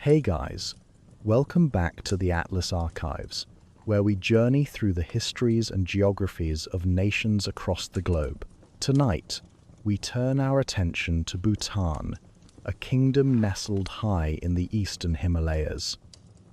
Hey guys, welcome back to the Atlas Archives, where we journey through the histories and geographies of nations across the globe. Tonight, we turn our attention to Bhutan, a kingdom nestled high in the Eastern Himalayas.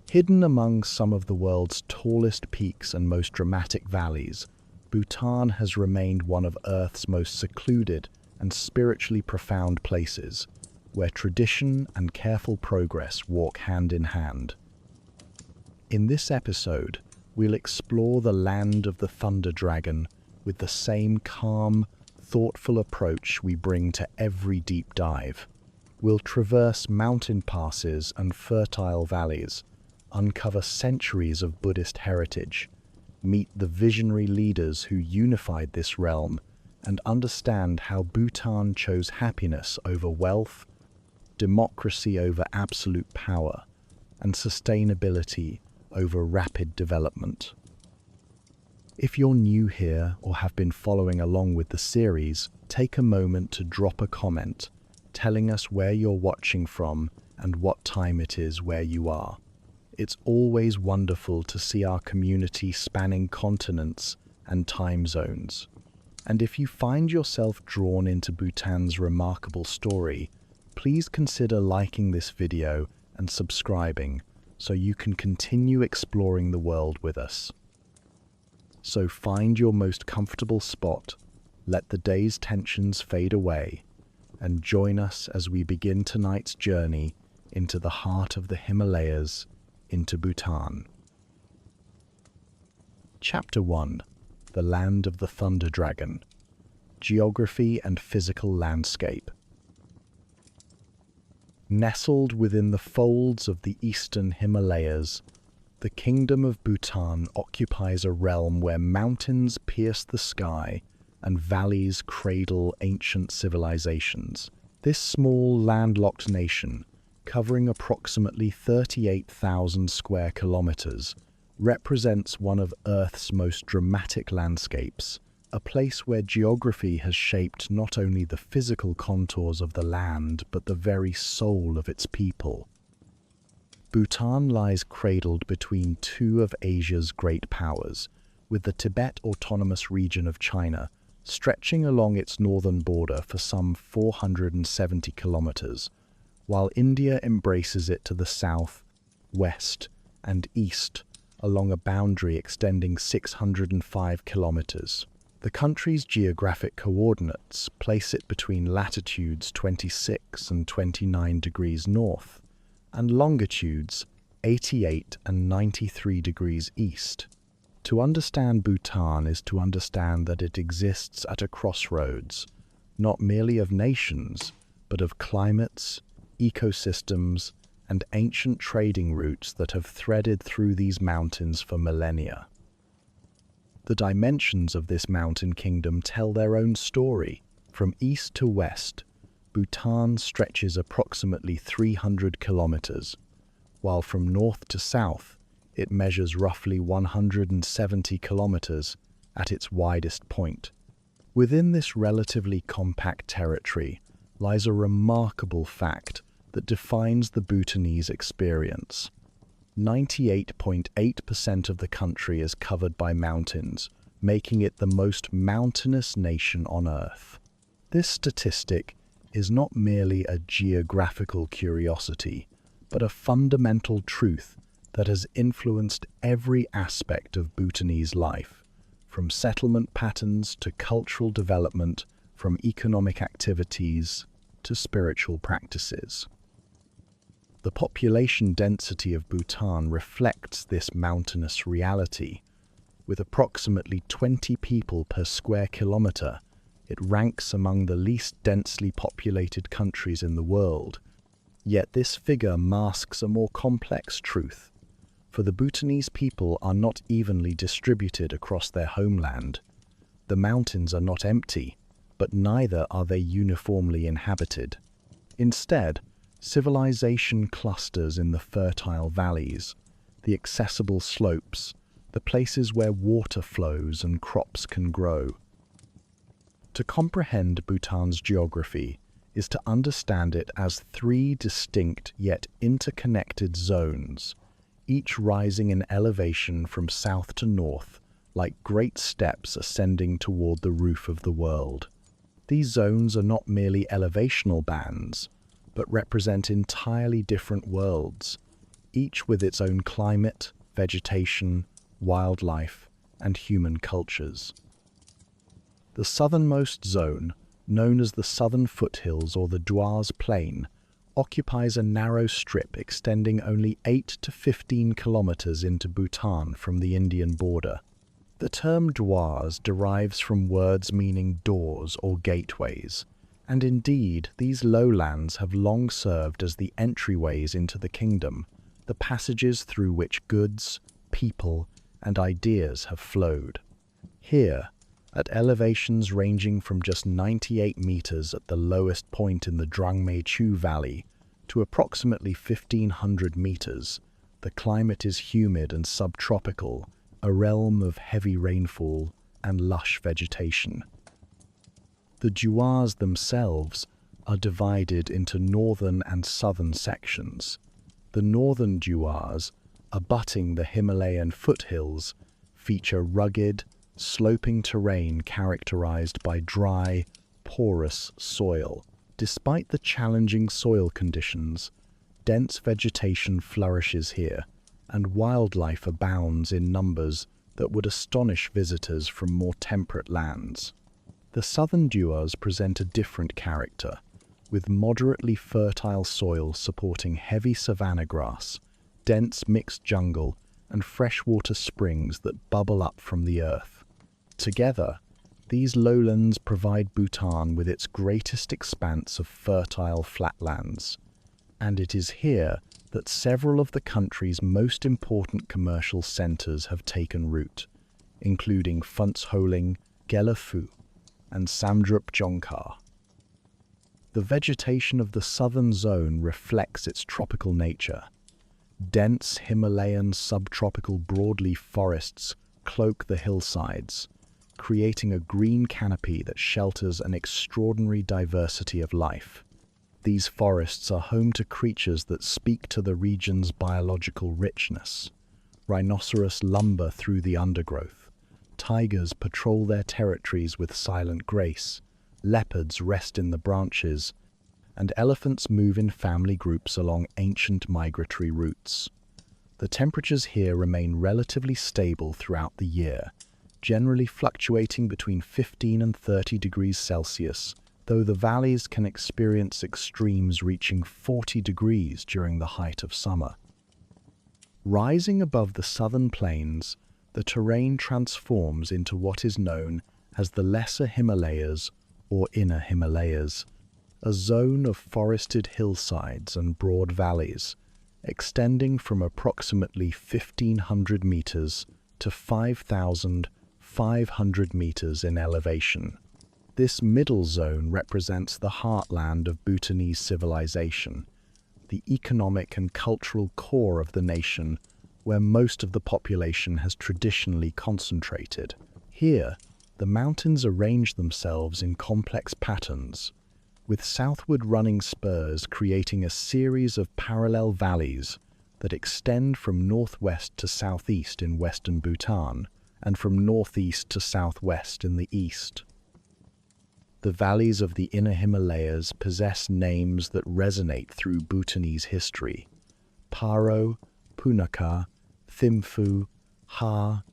Hidden among some of the world's tallest peaks and most dramatic valleys, Bhutan has remained one of Earth's most secluded and spiritually profound places, where tradition and careful progress walk hand in hand. In this episode, we'll explore the land of the Thunder Dragon with the same calm, thoughtful approach we bring to every deep dive. We'll traverse mountain passes and fertile valleys, uncover centuries of Buddhist heritage, meet the visionary leaders who unified this realm, and understand how Bhutan chose happiness over wealth, democracy over absolute power, and sustainability over rapid development. If you're new here or have been following along with the series, take a moment to drop a comment telling us where you're watching from and what time it is where you are. It's always wonderful to see our community spanning continents and time zones. And if you find yourself drawn into Bhutan's remarkable story, please consider liking this video and subscribing so you can continue exploring the world with us. So find your most comfortable spot, let the day's tensions fade away, and join us as we begin tonight's journey into the heart of the Himalayas, into Bhutan. Chapter 1: The Land of the Thunder Dragon. Geography and Physical Landscape. Nestled within the folds of the Eastern Himalayas, the Kingdom of Bhutan occupies a realm where mountains pierce the sky and valleys cradle ancient civilizations. This small landlocked nation, covering approximately 38,000 square kilometers, represents one of Earth's most dramatic landscapes, a place where geography has shaped not only the physical contours of the land, but the very soul of its people. Bhutan lies cradled between two of Asia's great powers, with the Tibet Autonomous Region of China stretching along its northern border for some 470 kilometers, while India embraces it to the south, west, and east along a boundary extending 605 kilometers. The country's geographic coordinates place it between latitudes 26 and 29 degrees north and longitudes 88 and 93 degrees east. To understand Bhutan is to understand that it exists at a crossroads, not merely of nations, but of climates, ecosystems, and ancient trading routes that have threaded through these mountains for millennia. The dimensions of this mountain kingdom tell their own story. From east to west, Bhutan stretches approximately 300 kilometers, while from north to south, it measures roughly 170 kilometers at its widest point. Within this relatively compact territory lies a remarkable fact that defines the Bhutanese experience. 98.8% of the country is covered by mountains, making it the most mountainous nation on Earth. This statistic is not merely a geographical curiosity, but a fundamental truth that has influenced every aspect of Bhutanese life, from settlement patterns to cultural development, from economic activities to spiritual practices. The population density of Bhutan reflects this mountainous reality. With approximately 20 people per square kilometer, it ranks among the least densely populated countries in the world. Yet this figure masks a more complex truth, for the Bhutanese people are not evenly distributed across their homeland. The mountains are not empty, but neither are they uniformly inhabited. Instead, civilization clusters in the fertile valleys, the accessible slopes, the places where water flows and crops can grow. To comprehend Bhutan's geography, is to understand it as three distinct yet interconnected zones, each rising in elevation from south to north, like great steps ascending toward the roof of the world. These zones are not merely elevational bands, but represent entirely different worlds, each with its own climate, vegetation, wildlife, and human cultures. The southernmost zone, known as the Southern Foothills or the Dwars Plain, occupies a narrow strip extending only 8 to 15 kilometers into Bhutan from the Indian border. The term Dwars derives from words meaning doors or gateways, and indeed these lowlands have long served as the entryways into the kingdom, the passages through which goods, people, and ideas have flowed. Here, at elevations ranging from just 98 meters at the lowest point in the Drangme Chu Valley to approximately 1,500 meters, the climate is humid and subtropical, a realm of heavy rainfall and lush vegetation. The Dwars themselves are divided into northern and southern sections. The northern Dwars, abutting the Himalayan foothills, feature rugged, sloping terrain characterized by dry, porous soil. Despite the challenging soil conditions, dense vegetation flourishes here, and wildlife abounds in numbers that would astonish visitors from more temperate lands. The southern Dwars present a different character, with moderately fertile soil supporting heavy savanna grass, dense mixed jungle, and freshwater springs that bubble up from the earth. Together, these lowlands provide Bhutan with its greatest expanse of fertile flatlands, and it is here that several of the country's most important commercial centers have taken root, including Phuntsholing, Gelaphu, and Samdrup Jongkar. The vegetation of the southern zone reflects its tropical nature. Dense Himalayan subtropical broadleaf forests cloak the hillsides, creating a green canopy that shelters an extraordinary diversity of life. These forests are home to creatures that speak to the region's biological richness. Rhinoceros lumber through the undergrowth. Tigers patrol their territories with silent grace. Leopards rest in the branches, and elephants move in family groups along ancient migratory routes. The temperatures here remain relatively stable throughout the year, generally fluctuating between 15 and 30 degrees Celsius, though the valleys can experience extremes reaching 40 degrees during the height of summer. Rising above the southern plains, the terrain transforms into what is known as the Lesser Himalayas or Inner Himalayas, a zone of forested hillsides and broad valleys, extending from approximately 1,500 meters to 5,500 meters in elevation. This middle zone represents the heartland of Bhutanese civilization, the economic and cultural core of the nation where most of the population has traditionally concentrated. Here, the mountains arrange themselves in complex patterns, with southward running spurs creating a series of parallel valleys that extend from northwest to southeast in western Bhutan and from northeast to southwest in the east. The valleys of the Inner Himalayas possess names that resonate through Bhutanese history: Paro, Punakha, Thimphu, Ha,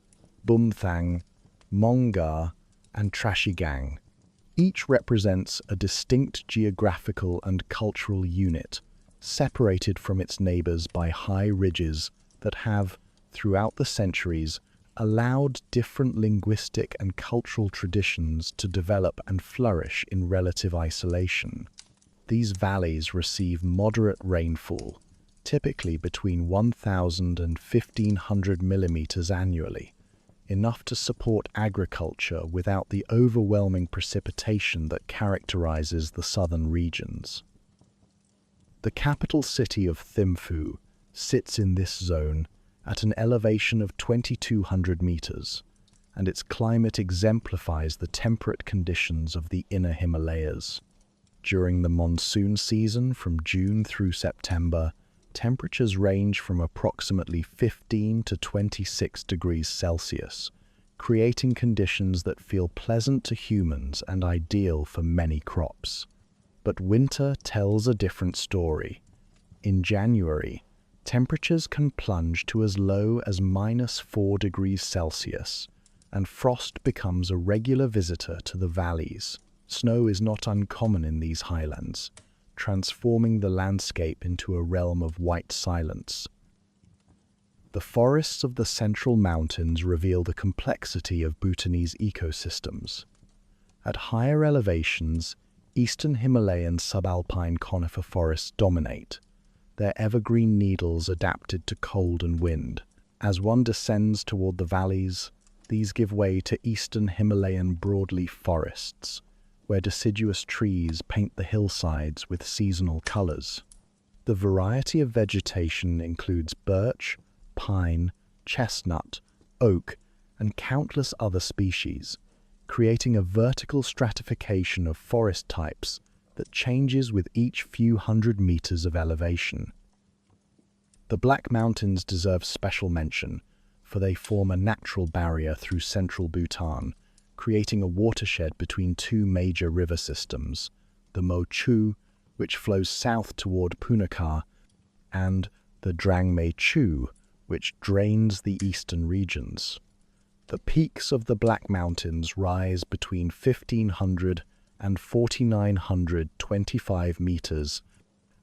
Bumthang, Mongar, and Trashigang. Each represents a distinct geographical and cultural unit, separated from its neighbors by high ridges that have, throughout the centuries, allowed different linguistic and cultural traditions to develop and flourish in relative isolation. These valleys receive moderate rainfall, typically between 1,000 and 1,500 millimeters annually, enough to support agriculture without the overwhelming precipitation that characterizes the southern regions. The capital city of Thimphu sits in this zone at an elevation of 2,200 meters, and its climate exemplifies the temperate conditions of the Inner Himalayas. During the monsoon season from June through September, temperatures range from approximately 15 to 26 degrees Celsius, creating conditions that feel pleasant to humans and ideal for many crops. But winter tells a different story. In January, temperatures can plunge to as low as -4 degrees Celsius, and frost becomes a regular visitor to the valleys. Snow is not uncommon in these highlands, transforming the landscape into a realm of white silence. The forests of the central mountains reveal the complexity of Bhutanese ecosystems. At higher elevations, Eastern Himalayan subalpine conifer forests dominate, their evergreen needles adapted to cold and wind. As one descends toward the valleys, these give way to Eastern Himalayan broadleaf forests, where deciduous trees paint the hillsides with seasonal colors. The variety of vegetation includes birch, pine, chestnut, oak, and countless other species, creating a vertical stratification of forest types that changes with each few hundred meters of elevation. The Black Mountains deserve special mention, for they form a natural barrier through central Bhutan, creating a watershed between two major river systems, the Mo-Chu, which flows south toward Punakha, and the Drangme-Chu, which drains the eastern regions. The peaks of the Black Mountains rise between 1,500 and 4,925 meters,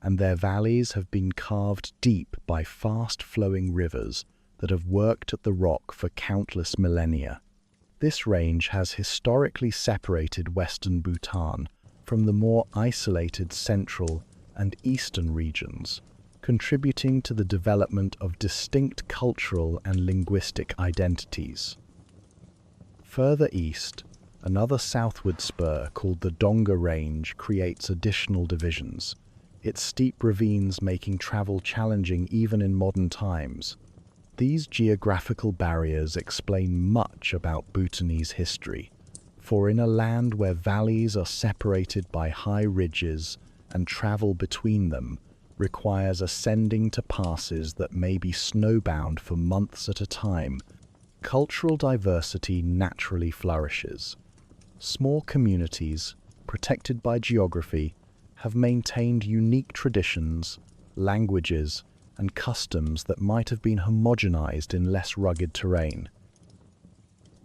and their valleys have been carved deep by fast-flowing rivers that have worked at the rock for countless millennia. This range has historically separated western Bhutan from the more isolated central and eastern regions, contributing to the development of distinct cultural and linguistic identities. Further east, another southward spur called the Donga Range creates additional divisions, its steep ravines making travel challenging even in modern times. These geographical barriers explain much about Bhutanese history, for in a land where valleys are separated by high ridges and travel between them requires ascending to passes that may be snowbound for months at a time, cultural diversity naturally flourishes. Small communities, protected by geography, have maintained unique traditions, languages, and customs that might have been homogenized in less rugged terrain.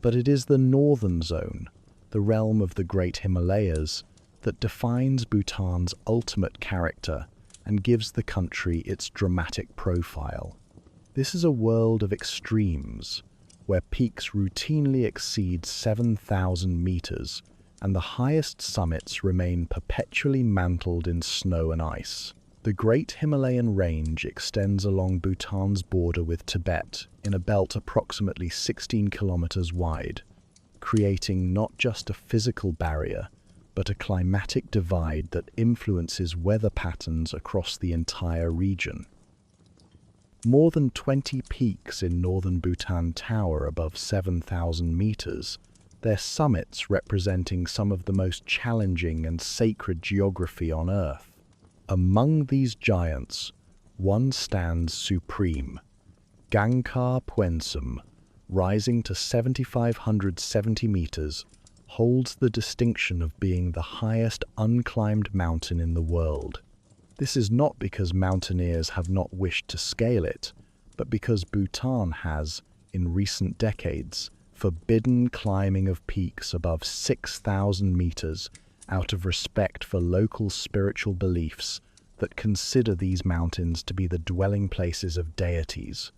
But it is the northern zone, the realm of the Great Himalayas, that defines Bhutan's ultimate character and gives the country its dramatic profile. This is a world of extremes, where peaks routinely exceed 7,000 meters, and the highest summits remain perpetually mantled in snow and ice. The Great Himalayan Range extends along Bhutan's border with Tibet in a belt approximately 16 kilometers wide, creating not just a physical barrier, but a climatic divide that influences weather patterns across the entire region. More than 20 peaks in northern Bhutan tower above 7,000 meters, their summits representing some of the most challenging and sacred geography on Earth. Among these giants, one stands supreme, Gangkar Puensum, rising to 7,570 meters, holds the distinction of being the highest unclimbed mountain in the world. This is not because mountaineers have not wished to scale it, but because Bhutan has, in recent decades, forbidden climbing of peaks above 6,000 meters out of respect for local spiritual beliefs that consider these mountains to be the dwelling places of deities.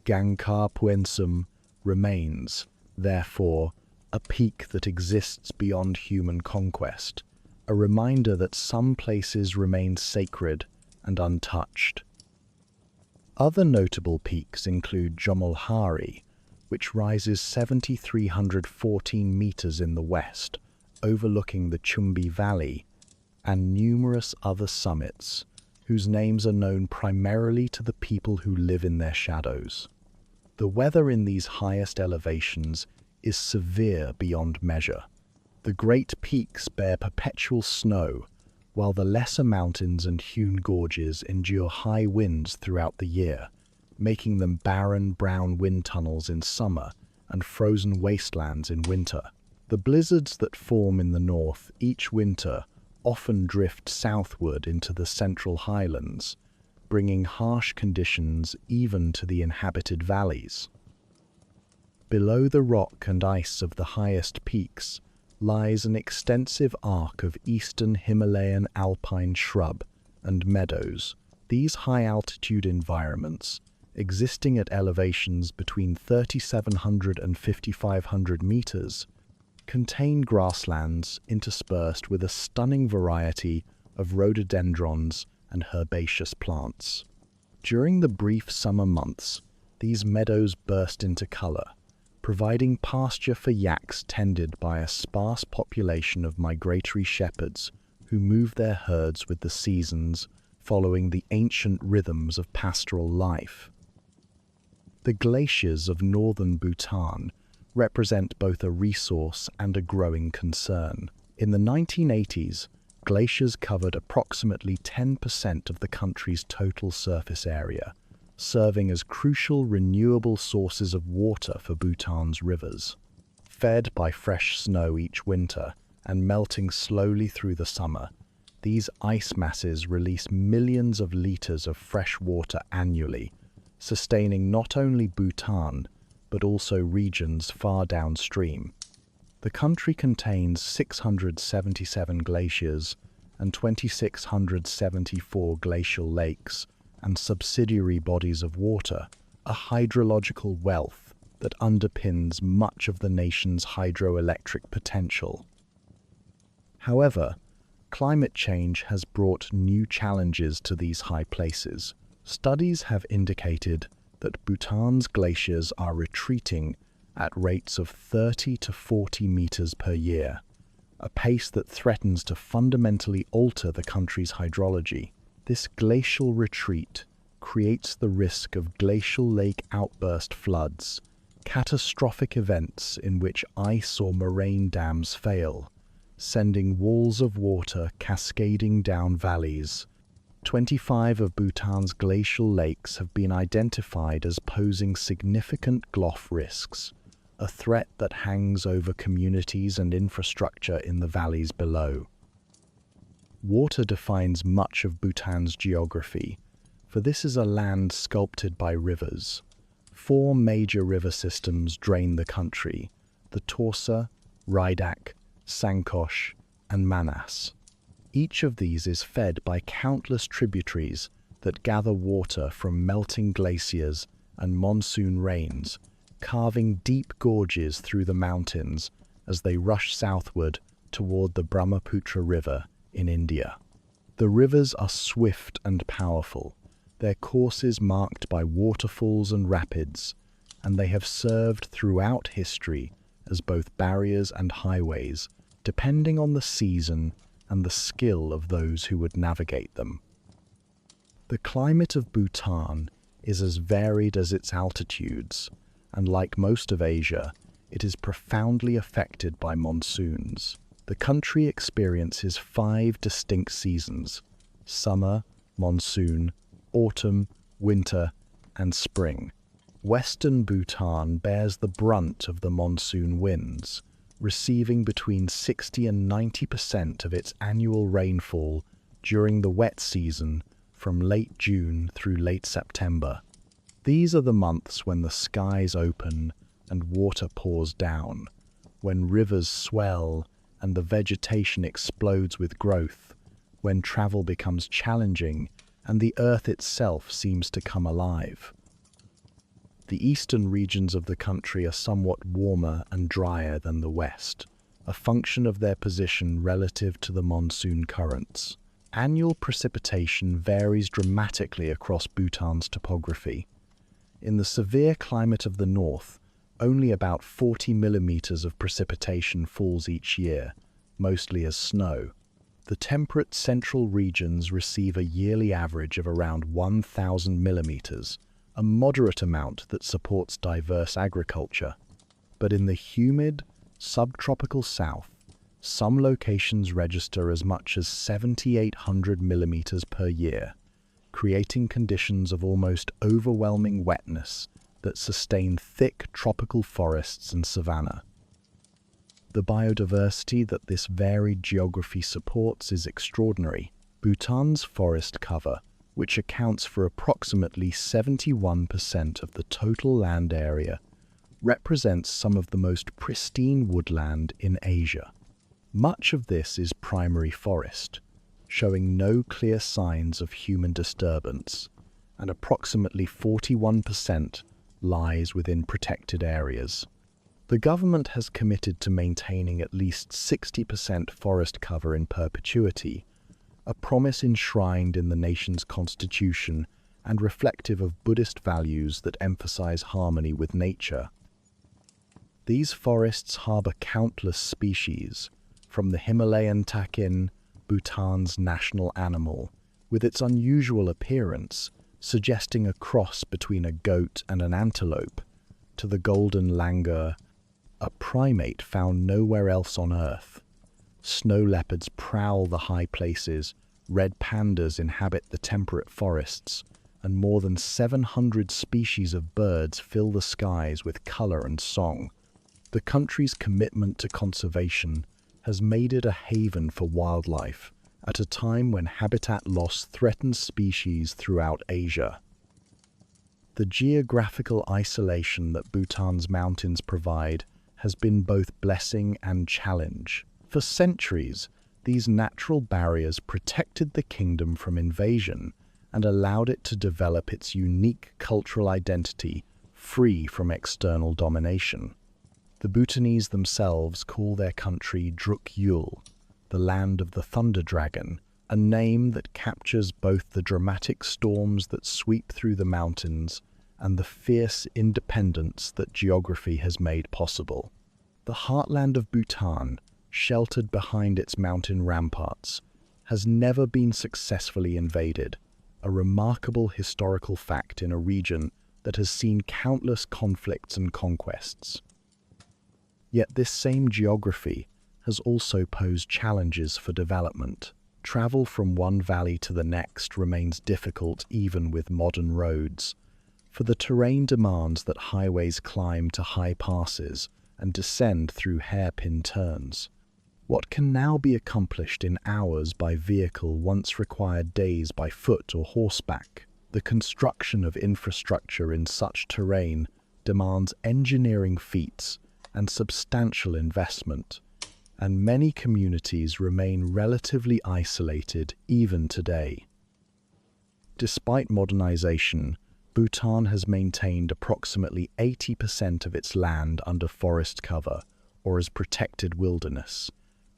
Gangkar Puensum remains, therefore, a peak that exists beyond human conquest, a reminder that some places remain sacred and untouched. Other notable peaks include Jomolhari, which rises 7,314 meters in the west, overlooking the Chumbi Valley, and numerous other summits, whose names are known primarily to the people who live in their shadows. The weather in these highest elevations is severe beyond measure. The great peaks bear perpetual snow, while the lesser mountains and hewn gorges endure high winds throughout the year, making them barren brown wind tunnels in summer and frozen wastelands in winter. The blizzards that form in the north each winter often drift southward into the central highlands, bringing harsh conditions even to the inhabited valleys. Below the rock and ice of the highest peaks lies an extensive arc of Eastern Himalayan alpine shrub and meadows. These high-altitude environments, existing at elevations between 3,700 and 5,500 meters, contain grasslands interspersed with a stunning variety of rhododendrons and herbaceous plants. During the brief summer months, these meadows burst into color, providing pasture for yaks tended by a sparse population of migratory shepherds who move their herds with the seasons, following the ancient rhythms of pastoral life. The glaciers of northern Bhutan represent both a resource and a growing concern. In the 1980s, glaciers covered approximately 10% of the country's total surface area, serving as crucial renewable sources of water for Bhutan's rivers. Fed by fresh snow each winter and melting slowly through the summer, these ice masses release millions of liters of fresh water annually, sustaining not only Bhutan, but also regions far downstream. The country contains 677 glaciers and 2,674 glacial lakes and subsidiary bodies of water, a hydrological wealth that underpins much of the nation's hydroelectric potential. However, climate change has brought new challenges to these high places. Studies have indicated that Bhutan's glaciers are retreating at rates of 30 to 40 meters per year, a pace that threatens to fundamentally alter the country's hydrology. This glacial retreat creates the risk of glacial lake outburst floods, catastrophic events in which ice or moraine dams fail, sending walls of water cascading down valleys. 25 of Bhutan's glacial lakes have been identified as posing significant GLOF risks, a threat that hangs over communities and infrastructure in the valleys below. Water defines much of Bhutan's geography, for this is a land sculpted by rivers. 4 major river systems drain the country: the Torsa, Raidak, Sankosh, and Manas. Each of these is fed by countless tributaries that gather water from melting glaciers and monsoon rains, carving deep gorges through the mountains as they rush southward toward the Brahmaputra River in India. The rivers are swift and powerful, their courses marked by waterfalls and rapids, and they have served throughout history as both barriers and highways, depending on the season and the skill of those who would navigate them. The climate of Bhutan is as varied as its altitudes, and like most of Asia, it is profoundly affected by monsoons. The country experiences 5 distinct seasons: summer, monsoon, autumn, winter, and spring. Western Bhutan bears the brunt of the monsoon winds, receiving between 60 and 90% of its annual rainfall during the wet season from late June through late September. These are the months when the skies open and water pours down, when rivers swell and the vegetation explodes with growth, when travel becomes challenging and the earth itself seems to come alive. The eastern regions of the country are somewhat warmer and drier than the west, a function of their position relative to the monsoon currents. Annual precipitation varies dramatically across Bhutan's topography. In the severe climate of the north, only about 40 millimeters of precipitation falls each year, mostly as snow. The temperate central regions receive a yearly average of around 1,000 millimeters, a moderate amount that supports diverse agriculture. But in the humid, subtropical south, Some locations register as much as 7,800 millimeters per year, creating conditions of almost overwhelming wetness that sustain thick tropical forests and savanna. The biodiversity that this varied geography supports is extraordinary. Bhutan's forest cover, which accounts for approximately 71% of the total land area, represents some of the most pristine woodland in Asia. Much of this is primary forest, showing no clear signs of human disturbance, and approximately 41% lies within protected areas. The government has committed to maintaining at least 60% forest cover in perpetuity, a promise enshrined in the nation's constitution and reflective of Buddhist values that emphasize harmony with nature. These forests harbor countless species, from the Himalayan takin, Bhutan's national animal, with its unusual appearance, suggesting a cross between a goat and an antelope, to the golden langur, a primate found nowhere else on Earth. Snow leopards prowl the high places, red pandas inhabit the temperate forests, and more than 700 species of birds fill the skies with color and song. The country's commitment to conservation has made it a haven for wildlife at a time when habitat loss threatens species throughout Asia. The geographical isolation that Bhutan's mountains provide has been both blessing and challenge. For centuries, these natural barriers protected the kingdom from invasion and allowed it to develop its unique cultural identity free from external domination. The Bhutanese themselves call their country Druk Yul, the land of the thunder dragon, a name that captures both the dramatic storms that sweep through the mountains and the fierce independence that geography has made possible. The heartland of Bhutan, sheltered behind its mountain ramparts, has never been successfully invaded, a remarkable historical fact in a region that has seen countless conflicts and conquests. Yet this same geography has also posed challenges for development. Travel from one valley to the next remains difficult even with modern roads, for the terrain demands that highways climb to high passes and descend through hairpin turns. What can now be accomplished in hours by vehicle once required days by foot or horseback. The construction of infrastructure in such terrain demands engineering feats and substantial investment, and many communities remain relatively isolated even today. Despite modernization, Bhutan has maintained approximately 80% of its land under forest cover or as protected wilderness,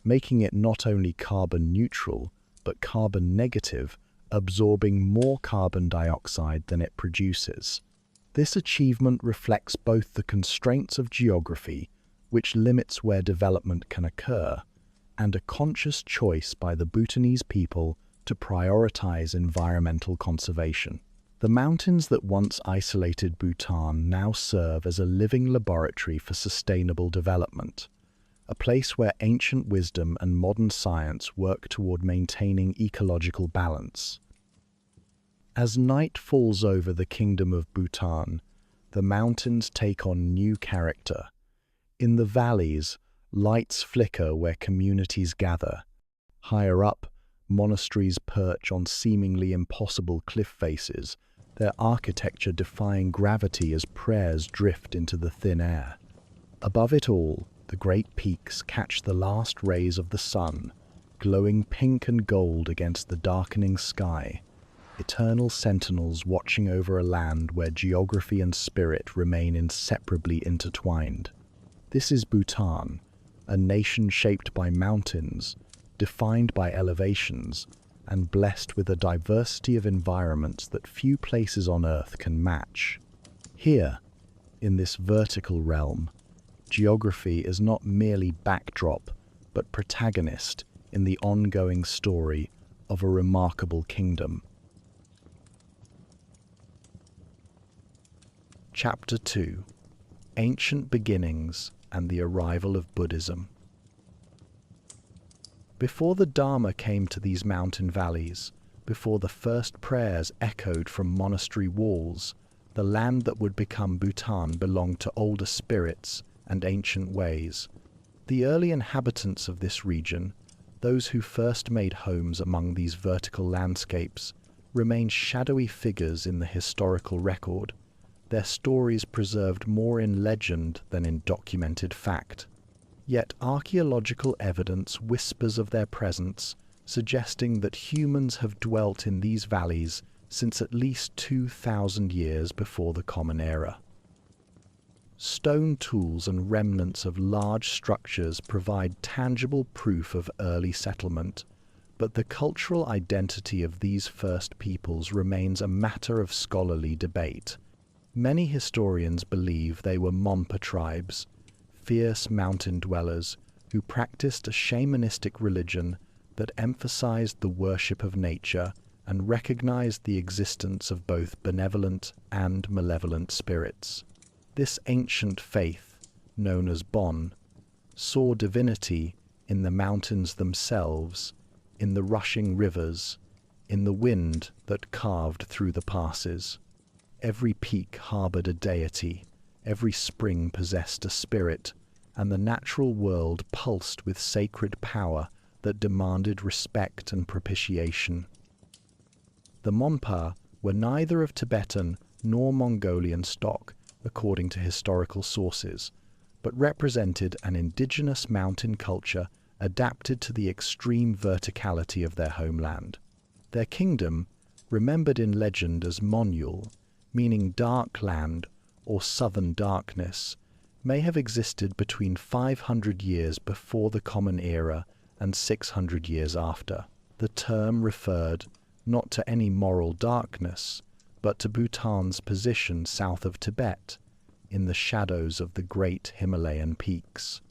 making it not only carbon neutral but carbon negative, absorbing more carbon dioxide than it produces. This achievement reflects both the constraints of geography, which limits where development can occur, and a conscious choice by the Bhutanese people to prioritize environmental conservation. The mountains that once isolated Bhutan now serve as a living laboratory for sustainable development, a place where ancient wisdom and modern science work toward maintaining ecological balance. As night falls over the kingdom of Bhutan, the mountains take on new character. In the valleys, lights flicker where communities gather. Higher up, monasteries perch on seemingly impossible cliff faces, their architecture defying gravity as prayers drift into the thin air. Above it all, the great peaks catch the last rays of the sun, glowing pink and gold against the darkening sky, eternal sentinels watching over a land where geography and spirit remain inseparably intertwined. This is Bhutan, a nation shaped by mountains, defined by elevations, and blessed with a diversity of environments that few places on Earth can match. Here, in this vertical realm, geography is not merely backdrop, but protagonist in the ongoing story of a remarkable kingdom. Chapter 2: Ancient Beginnings and the Arrival of Buddhism. Before the Dharma came to these mountain valleys, before the first prayers echoed from monastery walls, the land that would become Bhutan belonged to older spirits and ancient ways. The early inhabitants of this region, those who first made homes among these vertical landscapes, remain shadowy figures in the historical record, their stories preserved more in legend than in documented fact. Yet archaeological evidence whispers of their presence, suggesting that humans have dwelt in these valleys since at least 2,000 years before the Common Era. Stone tools and remnants of large structures provide tangible proof of early settlement, but the cultural identity of these first peoples remains a matter of scholarly debate. Many historians believe they were Monpa tribes, fierce mountain dwellers who practiced a shamanistic religion that emphasized the worship of nature and recognized the existence of both benevolent and malevolent spirits. This ancient faith, known as Bon, saw divinity in the mountains themselves, in the rushing rivers, in the wind that carved through the passes. Every peak harbored a deity, every spring possessed a spirit, and the natural world pulsed with sacred power that demanded respect and propitiation. The Monpa were neither of Tibetan nor Mongolian stock, according to historical sources, but represented an indigenous mountain culture adapted to the extreme verticality of their homeland. Their kingdom, remembered in legend as Monyul, meaning dark land or southern darkness, may have existed between 500 years before the Common Era and 600 years after. The term referred not to any moral darkness, but to Bhutan's position south of Tibet, in the shadows of the great Himalayan peaks.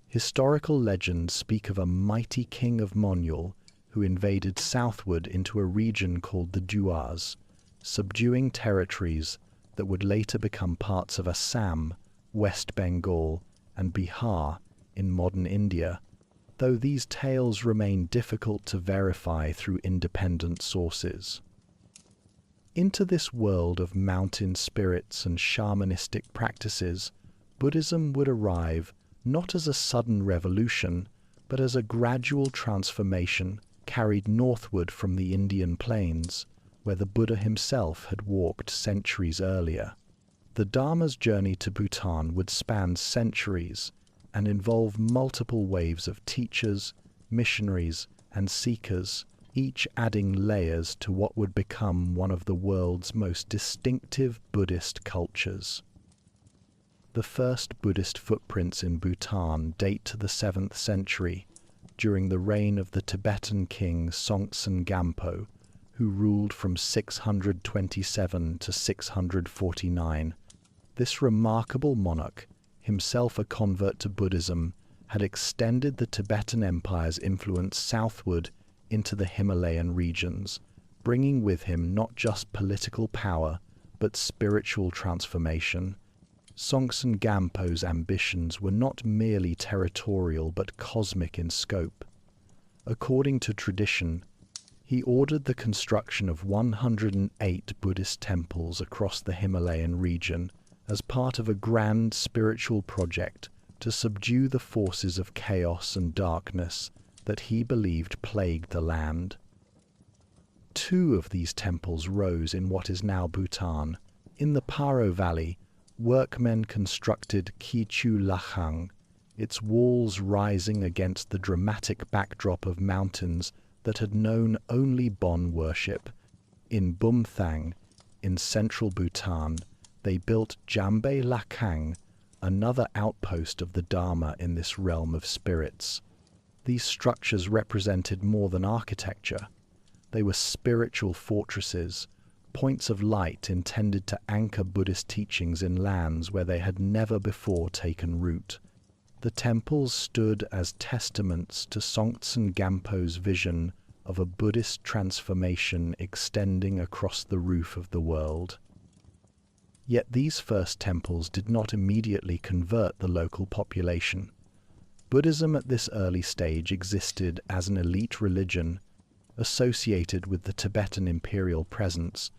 Historical legends speak of a mighty king of Monyul who invaded southward into a region called the Duars, subduing territories that would later become parts of Assam, West Bengal, and Bihar in modern India, though these tales remain difficult to verify through independent sources. Into this world of mountain spirits and shamanistic practices, Buddhism would arrive not as a sudden revolution, but as a gradual transformation carried northward from the Indian plains, where the Buddha himself had walked centuries earlier. The Dharma's journey to Bhutan would span centuries and involve multiple waves of teachers, missionaries, and seekers, each adding layers to what would become one of the world's most distinctive Buddhist cultures. The first Buddhist footprints in Bhutan date to the 7th century, during the reign of the Tibetan king Songtsen Gampo, who ruled from 627 to 649. This remarkable monarch, himself a convert to Buddhism, had extended the Tibetan Empire's influence southward into the Himalayan regions, bringing with him not just political power, but spiritual transformation. Songtsen Gampo's ambitions were not merely territorial but cosmic in scope. According to tradition, he ordered the construction of 108 Buddhist temples across the Himalayan region as part of a grand spiritual project to subdue the forces of chaos and darkness that he believed plagued the land. 2 of these temples rose in what is now Bhutan. In the Paro Valley, workmen constructed Kichu Lachang, its walls rising against the dramatic backdrop of mountains that had known only Bon worship. In Bumthang, in central Bhutan, they built Jambe Lakang, another outpost of the Dharma in this realm of spirits. These structures represented more than architecture. They were spiritual fortresses, points of light intended to anchor Buddhist teachings in lands where they had never before taken root. The temples stood as testaments to Songtsen Gampo's vision of a Buddhist transformation extending across the roof of the world. Yet these first temples did not immediately convert the local population. Buddhism at this early stage existed as an elite religion associated with the Tibetan imperial presence,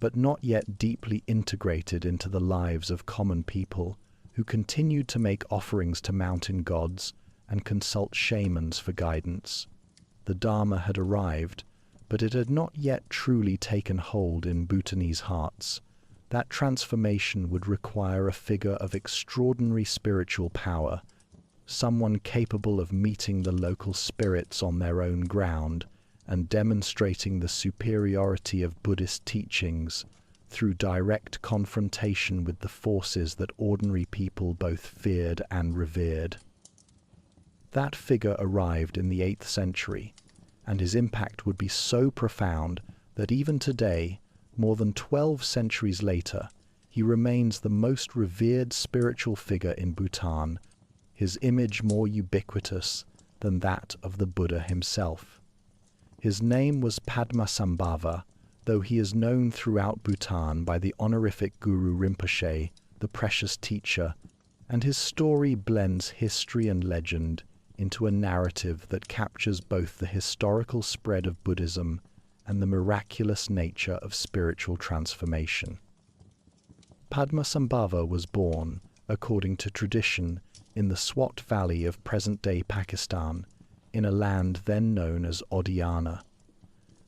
but not yet deeply integrated into the lives of common people who continued to make offerings to mountain gods and consult shamans for guidance. The Dharma had arrived, but it had not yet truly taken hold in Bhutanese hearts. That transformation would require a figure of extraordinary spiritual power, someone capable of meeting the local spirits on their own ground and demonstrating the superiority of Buddhist teachings through direct confrontation with the forces that ordinary people both feared and revered. That figure arrived in the 8th century, and his impact would be so profound that even today, more than 12 centuries later, he remains the most revered spiritual figure in Bhutan, his image more ubiquitous than that of the Buddha himself. His name was Padmasambhava, though he is known throughout Bhutan by the honorific Guru Rinpoche, the precious teacher, and his story blends history and legend into a narrative that captures both the historical spread of Buddhism and the miraculous nature of spiritual transformation. Padmasambhava was born, according to tradition, in the Swat Valley of present-day Pakistan, in a land then known as Odiyana.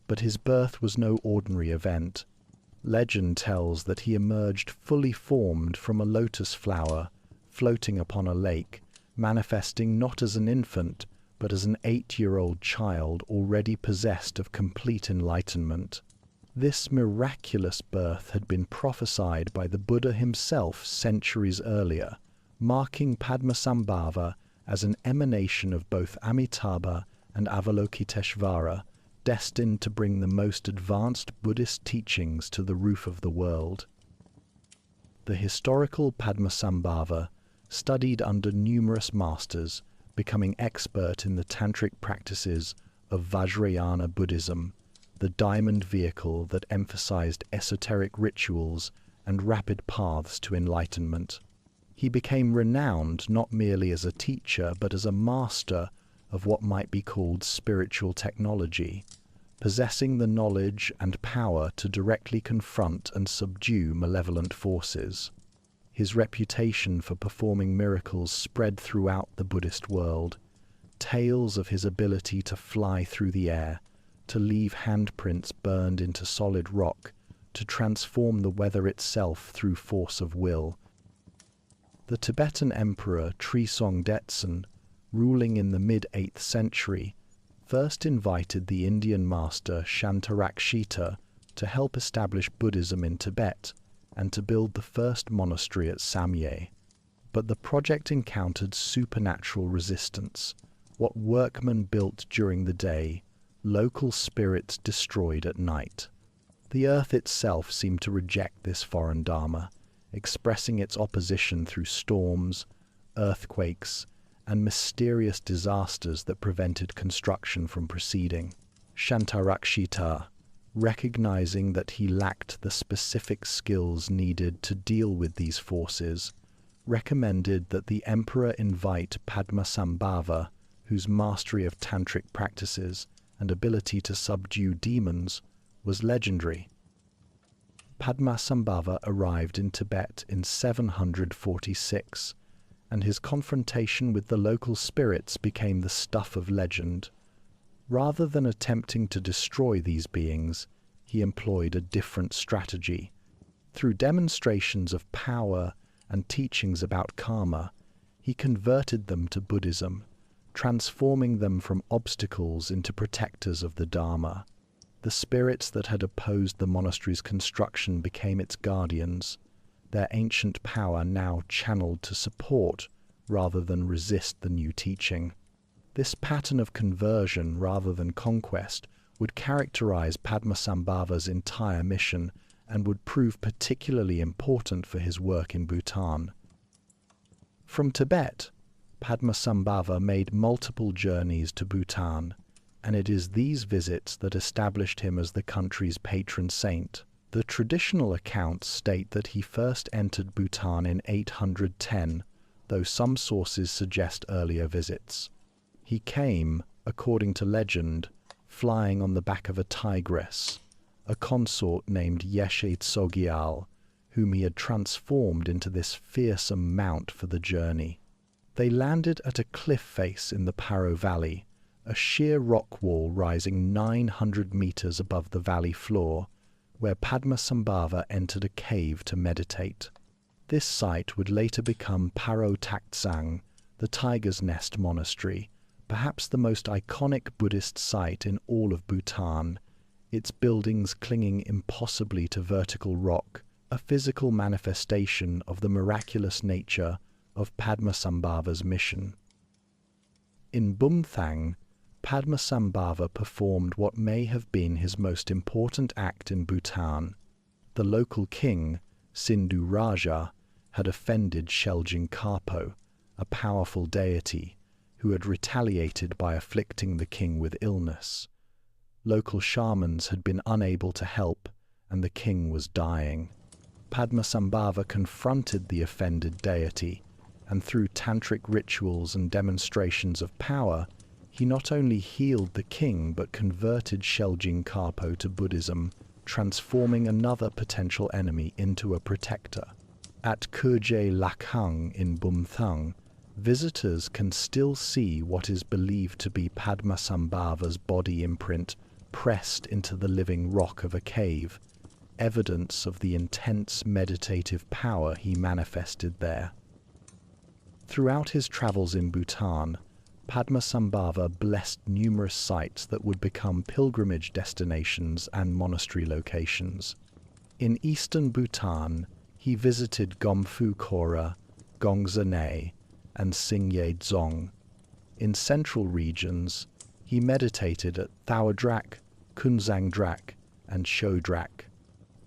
But his birth was no ordinary event. Legend tells that he emerged fully formed from a lotus flower, floating upon a lake, manifesting not as an infant, but as an 8-year-old child already possessed of complete enlightenment. This miraculous birth had been prophesied by the Buddha himself centuries earlier, marking Padmasambhava as an emanation of both Amitabha and Avalokiteshvara, destined to bring the most advanced Buddhist teachings to the roof of the world. The historical Padmasambhava studied under numerous masters, becoming expert in the tantric practices of Vajrayana Buddhism, the diamond vehicle that emphasized esoteric rituals and rapid paths to enlightenment. He became renowned not merely as a teacher but as a master of what might be called spiritual technology, possessing the knowledge and power to directly confront and subdue malevolent forces. His reputation for performing miracles spread throughout the Buddhist world. Tales of his ability to fly through the air, to leave handprints burned into solid rock, to transform the weather itself through force of will. The Tibetan emperor Trisong Detsen, ruling in the mid-8th century, first invited the Indian master Shantarakshita to help establish Buddhism in Tibet and to build the first monastery at Samye. But the project encountered supernatural resistance. What workmen built during the day, local spirits destroyed at night. The earth itself seemed to reject this foreign dharma, expressing its opposition through storms, earthquakes, and mysterious disasters that prevented construction from proceeding. Shantarakshita, recognizing that he lacked the specific skills needed to deal with these forces, recommended that the emperor invite Padmasambhava, whose mastery of tantric practices and ability to subdue demons was legendary. Padmasambhava arrived in Tibet in 746, and his confrontation with the local spirits became the stuff of legend. Rather than attempting to destroy these beings, he employed a different strategy. Through demonstrations of power and teachings about karma, he converted them to Buddhism, transforming them from obstacles into protectors of the Dharma. The spirits that had opposed the monastery's construction became its guardians, their ancient power now channeled to support rather than resist the new teaching. This pattern of conversion rather than conquest would characterize Padmasambhava's entire mission and would prove particularly important for his work in Bhutan. From Tibet, Padmasambhava made multiple journeys to Bhutan, and it is these visits that established him as the country's patron saint. The traditional accounts state that he first entered Bhutan in 810, though some sources suggest earlier visits. He came, according to legend, flying on the back of a tigress, a consort named Yeshe Tsogyal, whom he had transformed into this fearsome mount for the journey. They landed at a cliff face in the Paro Valley, a sheer rock wall rising 900 meters above the valley floor, where Padmasambhava entered a cave to meditate. This site would later become Paro Taktsang, the Tiger's Nest Monastery, perhaps the most iconic Buddhist site in all of Bhutan, its buildings clinging impossibly to vertical rock, a physical manifestation of the miraculous nature of Padmasambhava's mission. In Bumthang, Padmasambhava performed what may have been his most important act in Bhutan. The local king, Sindhu Raja, had offended Sheljing Karpo, a powerful deity, who had retaliated by afflicting the king with illness. Local shamans had been unable to help, and the king was dying. Padmasambhava confronted the offended deity, and through tantric rituals and demonstrations of power, he not only healed the king but converted Sheljing Karpo to Buddhism, transforming another potential enemy into a protector. At Kurje Lakhang in Bumthang, visitors can still see what is believed to be Padmasambhava's body imprint pressed into the living rock of a cave, evidence of the intense meditative power he manifested there. Throughout his travels in Bhutan, Padmasambhava blessed numerous sites that would become pilgrimage destinations and monastery locations. In eastern Bhutan, he visited Gomfu Kora, Gongzane, and Singye Dzong. In central regions, he meditated at Thawadrak, Kunzangdrak, and Shodrak.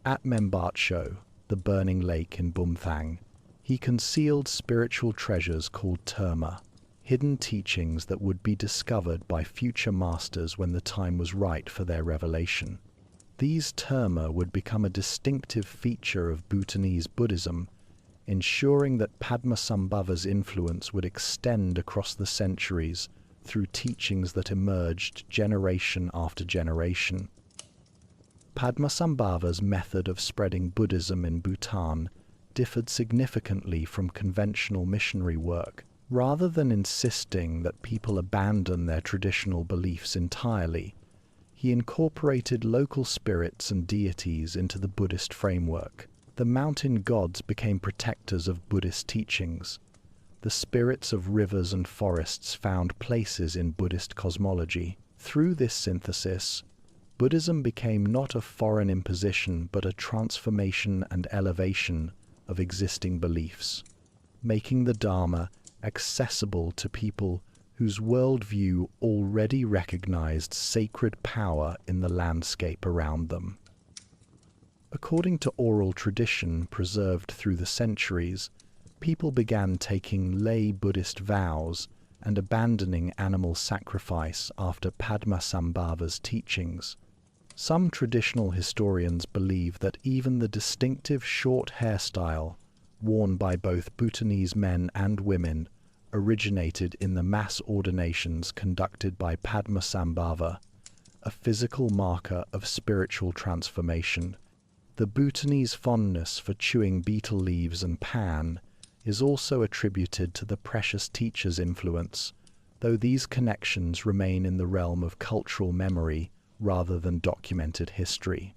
At Membatsho, the burning lake in Bumthang, he concealed spiritual treasures called terma, hidden teachings that would be discovered by future masters when the time was right for their revelation. These terma would become a distinctive feature of Bhutanese Buddhism, ensuring that Padmasambhava's influence would extend across the centuries through teachings that emerged generation after generation. Padmasambhava's method of spreading Buddhism in Bhutan differed significantly from conventional missionary work. Rather than insisting that people abandon their traditional beliefs entirely, he incorporated local spirits and deities into the Buddhist framework. The mountain gods became protectors of Buddhist teachings. The spirits of rivers and forests found places in Buddhist cosmology. Through this synthesis, Buddhism became not a foreign imposition but a transformation and elevation of existing beliefs, making the Dharma accessible to people whose worldview already recognized sacred power in the landscape around them. According to oral tradition preserved through the centuries, people began taking lay Buddhist vows and abandoning animal sacrifice after Padmasambhava's teachings. Some traditional historians believe that even the distinctive short hairstyle worn by both Bhutanese men and women originated in the mass ordinations conducted by Padmasambhava, a physical marker of spiritual transformation. The Bhutanese fondness for chewing betel leaves and pan is also attributed to the precious teacher's influence, though these connections remain in the realm of cultural memory rather than documented history.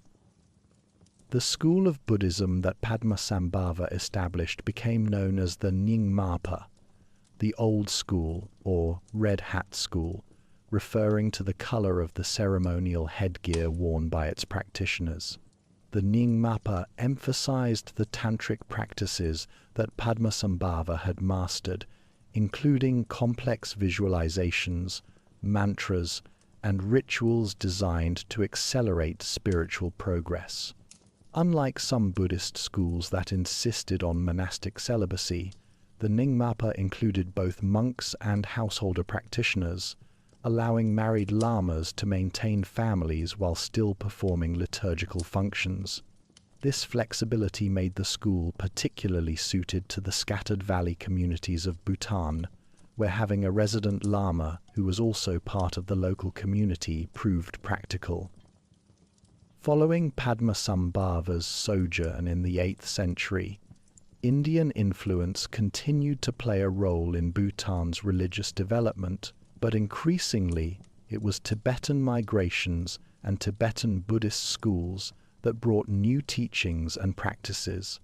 The school of Buddhism that Padmasambhava established became known as the Nyingmapa, the Old School or Red Hat School, referring to the color of the ceremonial headgear worn by its practitioners. The Nyingmapa emphasized the tantric practices that Padmasambhava had mastered, including complex visualizations, mantras, and rituals designed to accelerate spiritual progress. Unlike some Buddhist schools that insisted on monastic celibacy, the Nyingmapa included both monks and householder practitioners, allowing married lamas to maintain families while still performing liturgical functions. This flexibility made the school particularly suited to the scattered valley communities of Bhutan, where having a resident lama who was also part of the local community proved practical. Following Padmasambhava's sojourn in the 8th century, Indian influence continued to play a role in Bhutan's religious development, but increasingly it was Tibetan migrations and Tibetan Buddhist schools that brought new teachings and practices.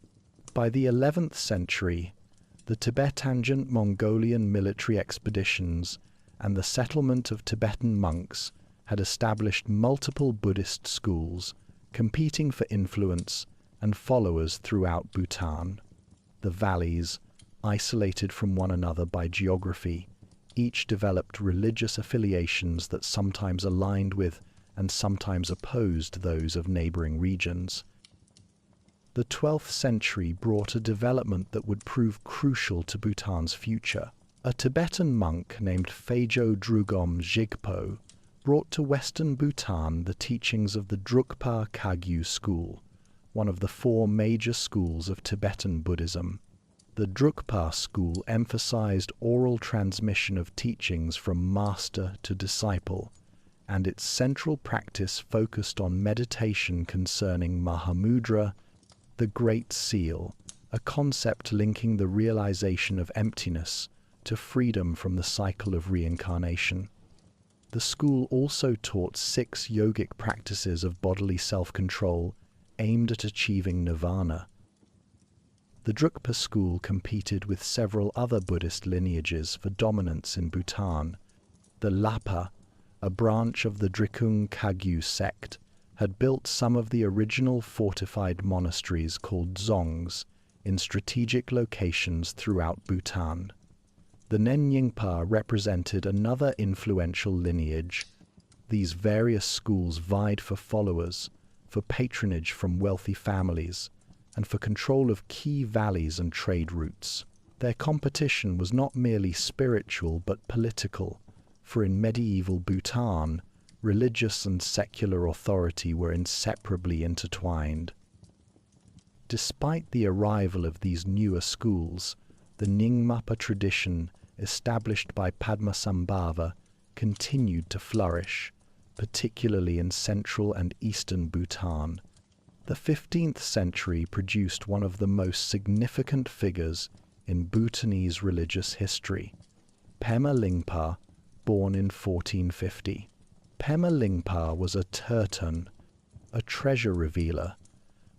By the 11th century, the Tibet-tangent Mongolian military expeditions and the settlement of Tibetan monks had established multiple Buddhist schools, competing for influence and followers throughout Bhutan. The valleys, isolated from one another by geography, each developed religious affiliations that sometimes aligned with and sometimes opposed those of neighboring regions. The 12th century brought a development that would prove crucial to Bhutan's future. A Tibetan monk named Phajo Drugom Jigpo brought to western Bhutan the teachings of the Drukpa Kagyu school, one of the 4 major schools of Tibetan Buddhism. The Drukpa school emphasized oral transmission of teachings from master to disciple, and its central practice focused on meditation concerning Mahamudra, the Great Seal, a concept linking the realization of emptiness to freedom from the cycle of reincarnation. The school also taught 6 yogic practices of bodily self-control aimed at achieving nirvana. The Drukpa school competed with several other Buddhist lineages for dominance in Bhutan. The Lapa, a branch of the Drikung Kagyu sect, had built some of the original fortified monasteries called dzongs in strategic locations throughout Bhutan. The Nenyingpa represented another influential lineage. These various schools vied for followers, for patronage from wealthy families, and for control of key valleys and trade routes. Their competition was not merely spiritual but political, for in medieval Bhutan, religious and secular authority were inseparably intertwined. Despite the arrival of these newer schools, the Nyingmapa tradition established by Padmasambhava continued to flourish, particularly in central and eastern Bhutan. The 15th century produced one of the most significant figures in Bhutanese religious history, Pema Lingpa, born in 1450. Pema Lingpa was a tertun, a treasure revealer,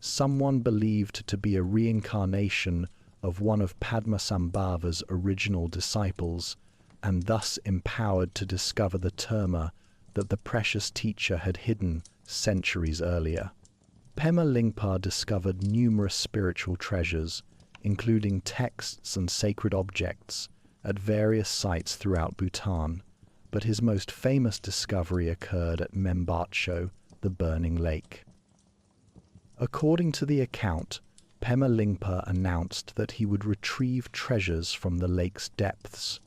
someone believed to be a reincarnation of one of Padmasambhava's original disciples, and thus empowered to discover the terma that the precious teacher had hidden centuries earlier. Pema Lingpa discovered numerous spiritual treasures, including texts and sacred objects, at various sites throughout Bhutan, but his most famous discovery occurred at Membacho, the burning lake. According to the account, Pema Lingpa announced that he would retrieve treasures from the lake's depths.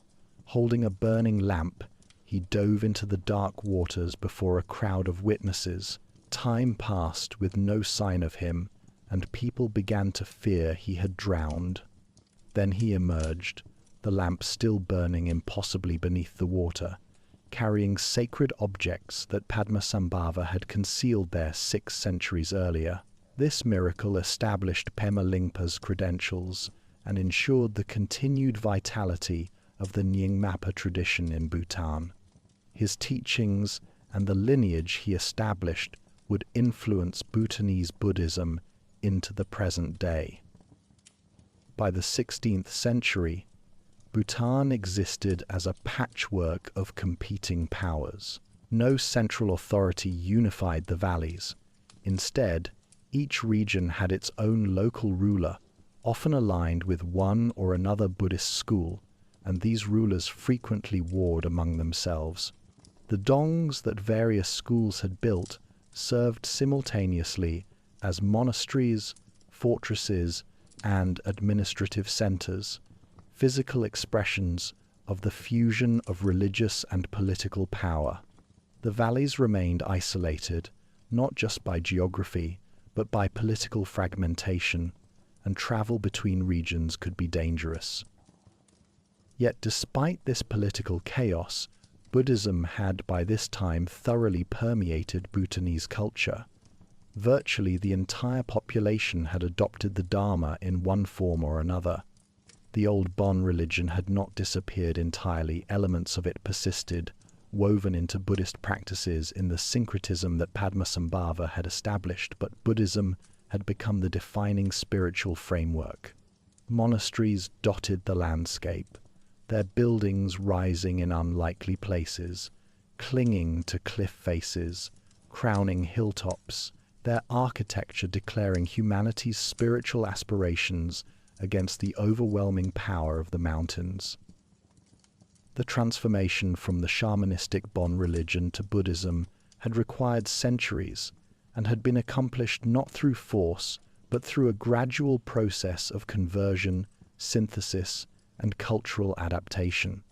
Holding a burning lamp, he dove into the dark waters before a crowd of witnesses. Time passed with no sign of him, and people began to fear he had drowned. Then he emerged, the lamp still burning impossibly beneath the water, carrying sacred objects that Padmasambhava had concealed there 6 centuries earlier. This miracle established Pema Lingpa's credentials and ensured the continued vitality of the Nyingmapa tradition in Bhutan. His teachings and the lineage he established would influence Bhutanese Buddhism into the present day. By the 16th century, Bhutan existed as a patchwork of competing powers. No central authority unified the valleys. Instead, each region had its own local ruler, often aligned with one or another Buddhist school, and these rulers frequently warred among themselves. The dongs that various schools had built served simultaneously as monasteries, fortresses, and administrative centers, physical expressions of the fusion of religious and political power. The valleys remained isolated, not just by geography, but by political fragmentation, and travel between regions could be dangerous. Yet despite this political chaos, Buddhism had by this time thoroughly permeated Bhutanese culture. Virtually the entire population had adopted the Dharma in one form or another. The old Bon religion had not disappeared entirely, elements of it persisted, woven into Buddhist practices in the syncretism that Padmasambhava had established, but Buddhism had become the defining spiritual framework. Monasteries dotted the landscape, their buildings rising in unlikely places, clinging to cliff faces, crowning hilltops, their architecture declaring humanity's spiritual aspirations against the overwhelming power of the mountains. The transformation from the shamanistic Bon religion to Buddhism had required centuries and had been accomplished not through force, but through a gradual process of conversion, synthesis, and cultural adaptation.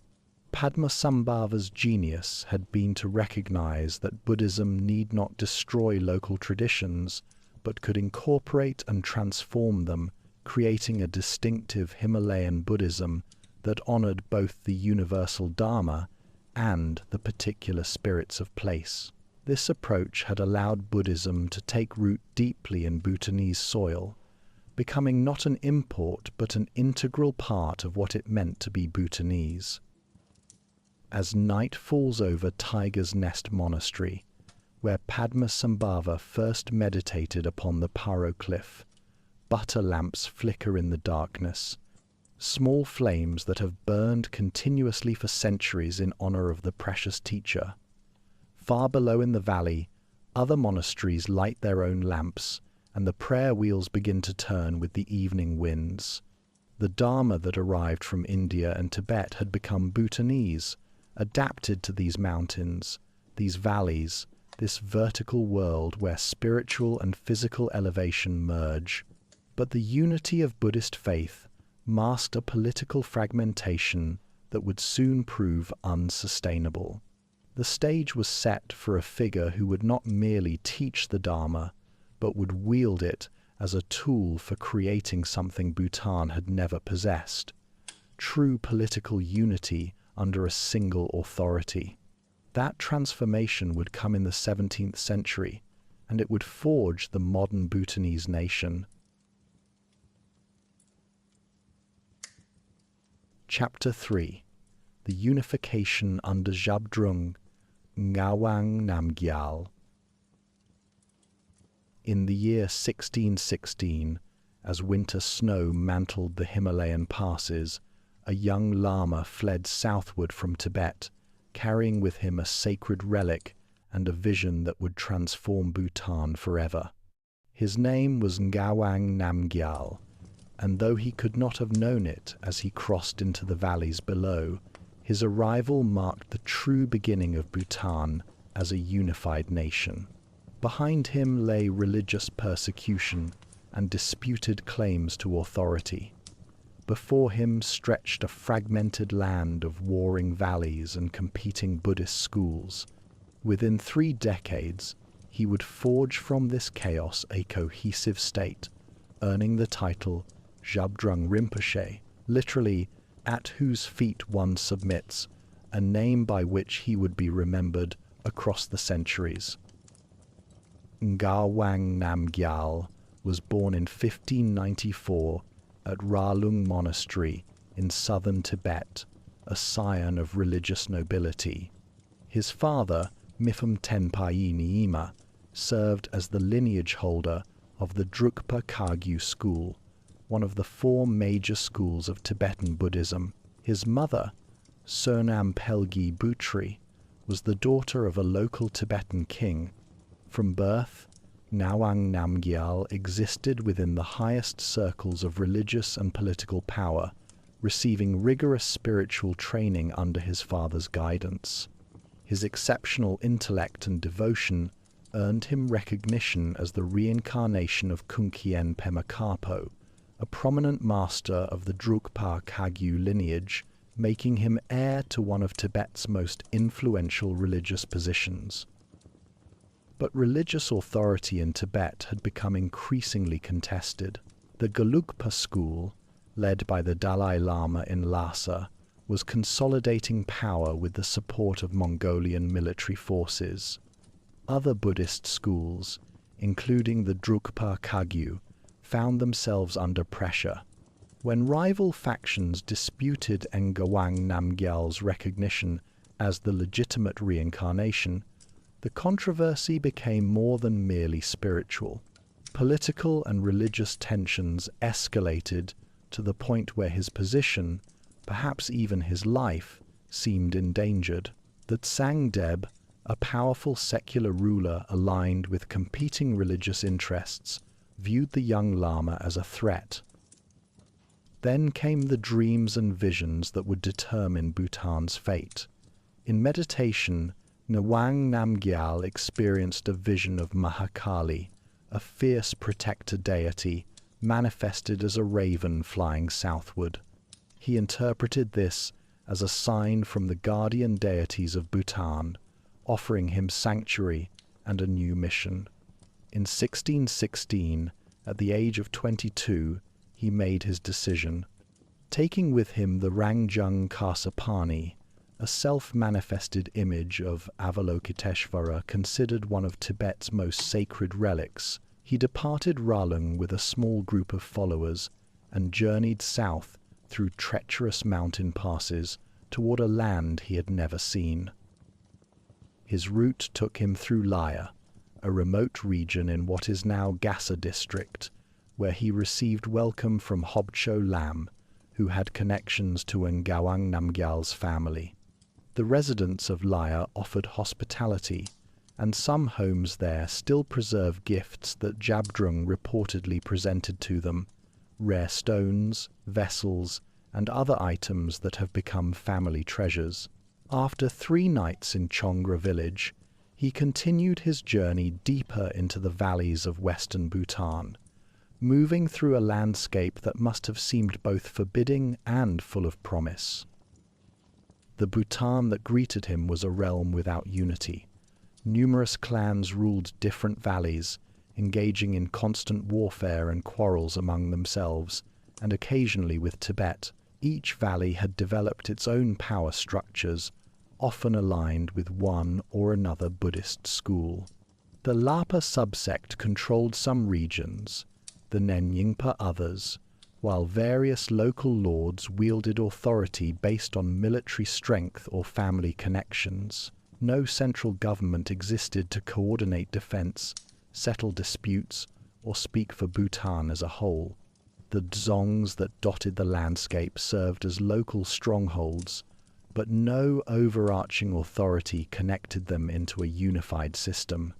Padmasambhava's genius had been to recognize that Buddhism need not destroy local traditions, but could incorporate and transform them, creating a distinctive Himalayan Buddhism that honored both the universal Dharma and the particular spirits of place. This approach had allowed Buddhism to take root deeply in Bhutanese soil, becoming not an import but an integral part of what it meant to be Bhutanese. As night falls over Tiger's Nest Monastery, where Padmasambhava first meditated upon the Paro cliff, butter lamps flicker in the darkness, small flames that have burned continuously for centuries in honor of the precious teacher. Far below in the valley, other monasteries light their own lamps, and the prayer wheels begin to turn with the evening winds. The Dharma that arrived from India and Tibet had become Bhutanese, adapted to these mountains, these valleys, this vertical world where spiritual and physical elevation merge. But the unity of Buddhist faith masked a political fragmentation that would soon prove unsustainable. The stage was set for a figure who would not merely teach the Dharma, but would wield it as a tool for creating something Bhutan had never possessed: true political unity under a single authority. That transformation would come in the 17th century, and it would forge the modern Bhutanese nation. Chapter 3. The Unification under Zhabdrung Ngawang Namgyal. In the year 1616, as winter snow mantled the Himalayan passes, a young lama fled southward from Tibet, carrying with him a sacred relic and a vision that would transform Bhutan forever. His name was Ngawang Namgyal, and though he could not have known it as he crossed into the valleys below, his arrival marked the true beginning of Bhutan as a unified nation. Behind him lay religious persecution and disputed claims to authority. Before him stretched a fragmented land of warring valleys and competing Buddhist schools. Within 3 decades, he would forge from this chaos a cohesive state, earning the title Zhabdrung Rinpoche, literally, at whose feet one submits, a name by which he would be remembered across the centuries. Ngawang Namgyal was born in 1594 at Ralung Monastery in southern Tibet, a scion of religious nobility. His father, Mipham Tenpai Nyima, served as the lineage holder of the Drukpa Kagyu school, one of the 4 major schools of Tibetan Buddhism. His mother, Sonam Pelgi Butri, was the daughter of a local Tibetan king. From birth, Ngawang Namgyal existed within the highest circles of religious and political power, receiving rigorous spiritual training under his father's guidance. His exceptional intellect and devotion earned him recognition as the reincarnation of Kunkien Pema Karpo, a prominent master of the Drukpa Kagyu lineage, making him heir to one of Tibet's most influential religious positions. But religious authority in Tibet had become increasingly contested. The Gelugpa school, led by the Dalai Lama in Lhasa, was consolidating power with the support of Mongolian military forces. Other Buddhist schools, including the Drukpa Kagyu, found themselves under pressure. When rival factions disputed Ngawang Namgyal's recognition as the legitimate reincarnation, the controversy became more than merely spiritual. Political and religious tensions escalated to the point where his position, perhaps even his life, seemed endangered. The Tsangdeb, a powerful secular ruler aligned with competing religious interests, viewed the young Lama as a threat. Then came the dreams and visions that would determine Bhutan's fate. In meditation, Ngawang Namgyal experienced a vision of Mahakali, a fierce protector deity manifested as a raven flying southward. He interpreted this as a sign from the guardian deities of Bhutan, offering him sanctuary and a new mission. In 1616, at the age of 22, he made his decision. Taking with him the Rangjung Karsapani, a self-manifested image of Avalokiteshvara considered one of Tibet's most sacred relics, he departed Ralung with a small group of followers and journeyed south through treacherous mountain passes toward a land he had never seen. His route took him through Laya, a remote region in what is now Gasa district, where he received welcome from Hobcho Lam, who had connections to Ngawang Namgyal's family. The residents of Laya offered hospitality, and some homes there still preserve gifts that Jabdrung reportedly presented to them, rare stones, vessels, and other items that have become family treasures. After 3 nights in Chongra village, he continued his journey deeper into the valleys of western Bhutan, moving through a landscape that must have seemed both forbidding and full of promise. The Bhutan that greeted him was a realm without unity. Numerous clans ruled different valleys, engaging in constant warfare and quarrels among themselves, and occasionally with Tibet. Each valley had developed its own power structures, often aligned with one or another Buddhist school. The Lapa subsect controlled some regions, the Nenyingpa others, while various local lords wielded authority based on military strength or family connections. No central government existed to coordinate defense, settle disputes, or speak for Bhutan as a whole. The dzongs that dotted the landscape served as local strongholds, but no overarching authority connected them into a unified system.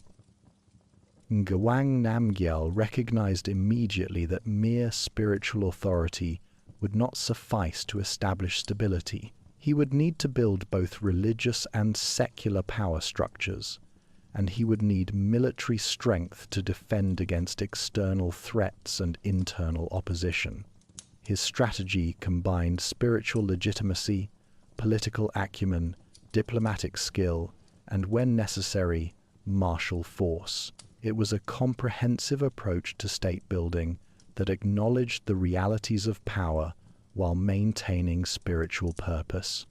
Ngawang Namgyal recognized immediately that mere spiritual authority would not suffice to establish stability. He would need to build both religious and secular power structures, and he would need military strength to defend against external threats and internal opposition. His strategy combined spiritual legitimacy, political acumen, diplomatic skill, and, when necessary, martial force. It was a comprehensive approach to state building that acknowledged the realities of power while maintaining spiritual purpose.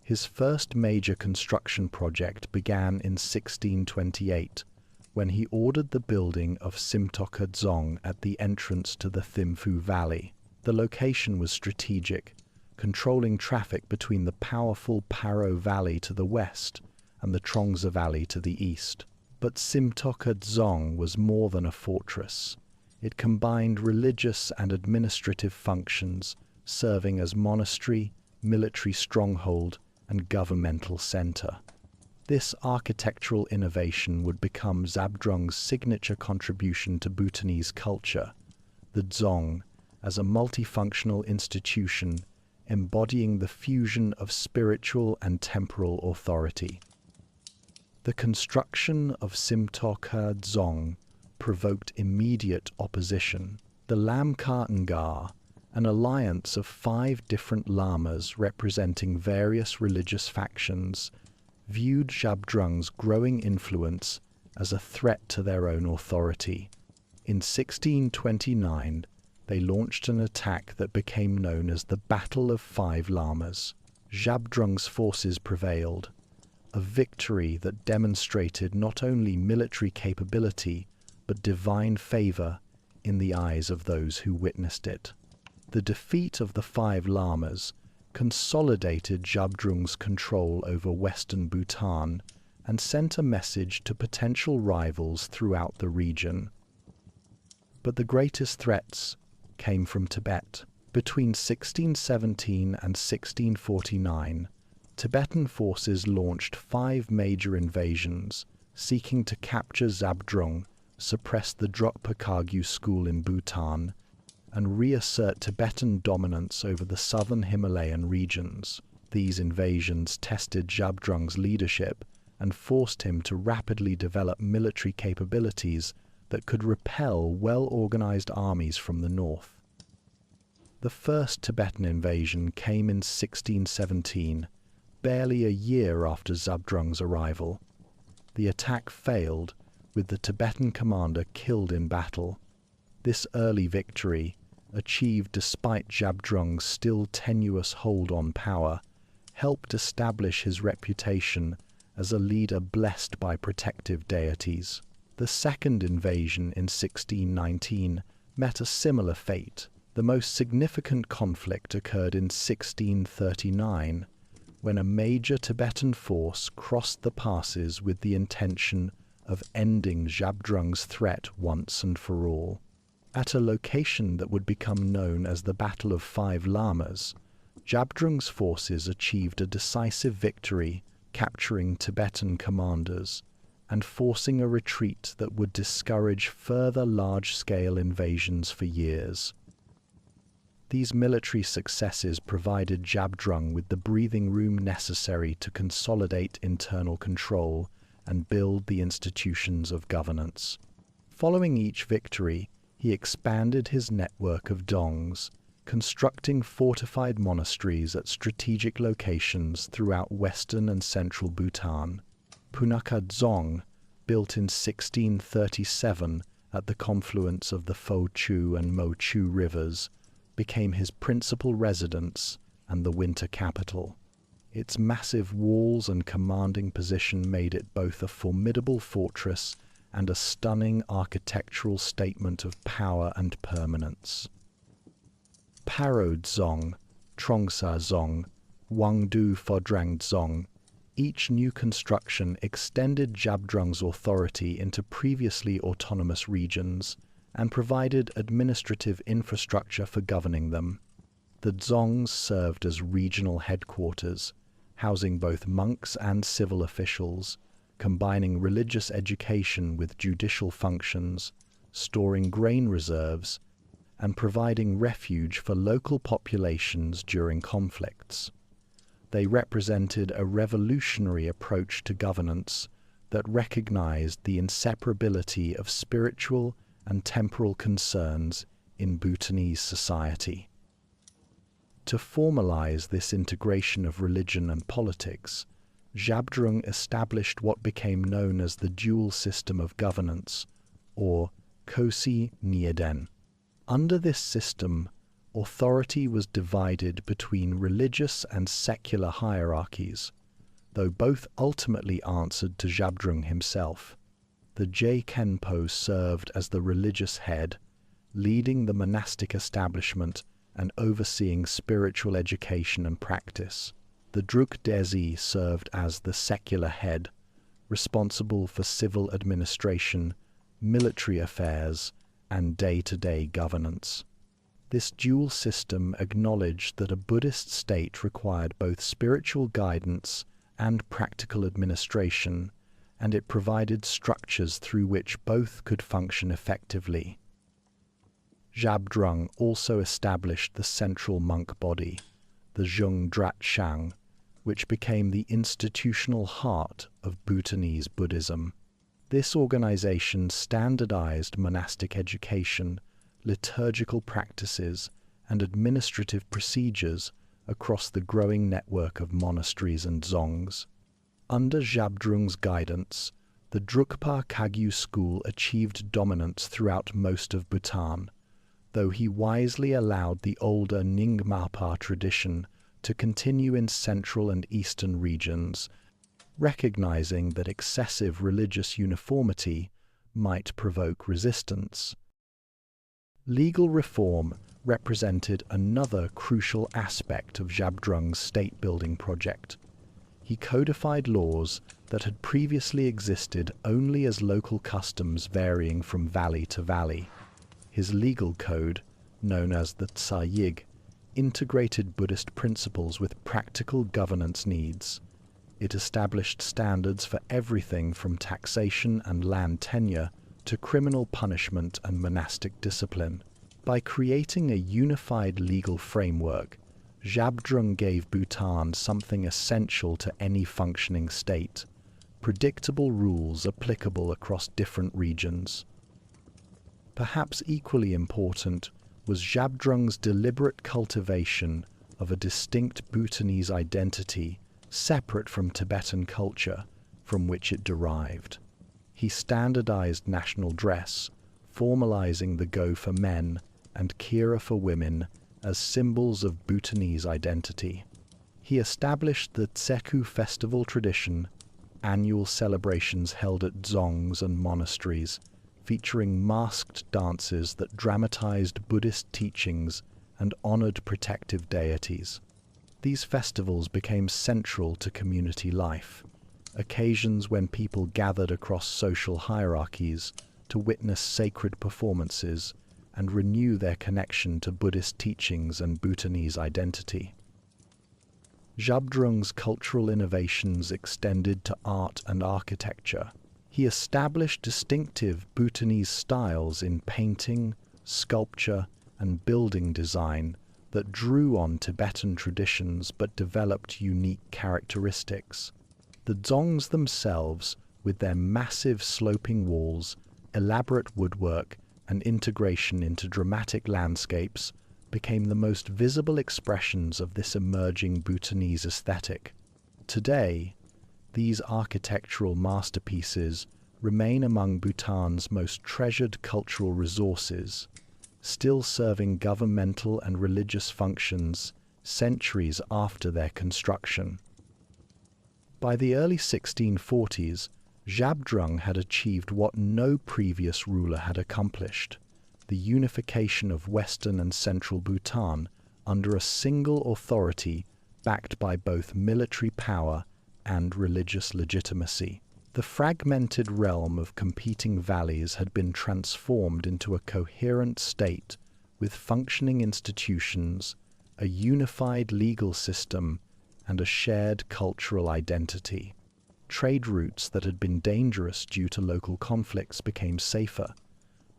His first major construction project began in 1628, when he ordered the building of Simtoka Dzong at the entrance to the Thimphu Valley. The location was strategic, controlling traffic between the powerful Paro Valley to the west and the Trongsa Valley to the east. But Simtoka Dzong was more than a fortress. It combined religious and administrative functions, serving as monastery, military stronghold, and governmental center. This architectural innovation would become Zabdrung's signature contribution to Bhutanese culture, the Dzong, as a multifunctional institution embodying the fusion of spiritual and temporal authority. The construction of Simtoka Dzong provoked immediate opposition. The Lamkar Ngar, an alliance of 5 different lamas representing various religious factions, viewed Jabdrung's growing influence as a threat to their own authority. In 1629, they launched an attack that became known as the Battle of Five Lamas. Zhabdrung's forces prevailed, a victory that demonstrated not only military capability but divine favor in the eyes of those who witnessed it. The defeat of the Five Lamas consolidated Zhabdrung's control over western Bhutan and sent a message to potential rivals throughout the region. But the greatest threats came from Tibet. Between 1617 and 1649, Tibetan forces launched 5 major invasions, seeking to capture Zhabdrung, suppress the Drukpa Kagyu school in Bhutan, and reassert Tibetan dominance over the southern Himalayan regions. These invasions tested Zhabdrung's leadership and forced him to rapidly develop military capabilities that could repel well-organized armies from the north. The first Tibetan invasion came in 1617, barely a year after Zhabdrung's arrival. The attack failed, with the Tibetan commander killed in battle. This early victory, achieved despite Zhabdrung's still tenuous hold on power, helped establish his reputation as a leader blessed by protective deities. The second invasion in 1619 met a similar fate. The most significant conflict occurred in 1639, when a major Tibetan force crossed the passes with the intention of ending Zhabdrung's threat once and for all. At a location that would become known as the Battle of Five Lamas, Zhabdrung's forces achieved a decisive victory, capturing Tibetan commanders and forcing a retreat that would discourage further large-scale invasions for years. These military successes provided Zhabdrung with the breathing room necessary to consolidate internal control and build the institutions of governance. Following each victory, he expanded his network of dongs, constructing fortified monasteries at strategic locations throughout western and central Bhutan. Punakha Dzong, built in 1637 at the confluence of the Pho Chu and Mo Chu rivers, became his principal residence and the winter capital. Its massive walls and commanding position made it both a formidable fortress and a stunning architectural statement of power and permanence. Paro Dzong, Trongsa Dzong, Wangdu Phodrang Dzong, each new construction extended Zhabdrung's authority into previously autonomous regions and provided administrative infrastructure for governing them. The dzongs served as regional headquarters, housing both monks and civil officials, combining religious education with judicial functions, storing grain reserves, and providing refuge for local populations during conflicts. They represented a revolutionary approach to governance that recognized the inseparability of spiritual and temporal concerns in Bhutanese society. To formalize this integration of religion and politics, Zhabdrung established what became known as the dual system of governance, or Kosi Nyeden. Under this system, authority was divided between religious and secular hierarchies, though both ultimately answered to Zhabdrung himself. The Je-Khenpo served as the religious head, leading the monastic establishment and overseeing spiritual education and practice. The Druk Desi served as the secular head, responsible for civil administration, military affairs, and day-to-day governance. This dual system acknowledged that a Buddhist state required both spiritual guidance and practical administration, and it provided structures through which both could function effectively. Zhabdrung also established the central monk body, the Zhung Drat Shang, which became the institutional heart of Bhutanese Buddhism. This organization standardized monastic education, liturgical practices, and administrative procedures across the growing network of monasteries and dzongs. Under Zhabdrung's guidance, The Drukpa Kagyu school achieved dominance throughout most of Bhutan, though he wisely allowed the older Nyingmapa tradition to continue in central and eastern regions, recognizing that excessive religious uniformity might provoke resistance. Legal reform represented another crucial aspect of Zhabdrung's state-building project. He codified laws that had previously existed only as local customs varying from valley to valley. His legal code, known as the Tsayig, integrated Buddhist principles with practical governance needs. It established standards for everything from taxation and land tenure to criminal punishment and monastic discipline. By creating a unified legal framework, Zhabdrung gave Bhutan something essential to any functioning state: predictable rules applicable across different regions. Perhaps equally important was Zhabdrung's deliberate cultivation of a distinct Bhutanese identity separate from Tibetan culture from which it derived. He standardized national dress, formalizing the go for men and kira for women as symbols of Bhutanese identity. He established the Tseku festival tradition, annual celebrations held at dzongs and monasteries, featuring masked dances that dramatized Buddhist teachings and honored protective deities. These festivals became central to community life, occasions when people gathered across social hierarchies to witness sacred performances and renew their connection to Buddhist teachings and Bhutanese identity. Zhabdrung's cultural innovations extended to art and architecture. He established distinctive Bhutanese styles in painting, sculpture, and building design that drew on Tibetan traditions but developed unique characteristics. The dzongs themselves, with their massive sloping walls, elaborate woodwork, and integration into dramatic landscapes, became the most visible expressions of this emerging Bhutanese aesthetic. Today, these architectural masterpieces remain among Bhutan's most treasured cultural resources, still serving governmental and religious functions centuries after their construction. By the early 1640s, Zhabdrung had achieved what no previous ruler had accomplished: the unification of western and central Bhutan under a single authority backed by both military power and religious legitimacy. The fragmented realm of competing valleys had been transformed into a coherent state with functioning institutions, a unified legal system, and a shared cultural identity. Trade routes that had been dangerous due to local conflicts became safer.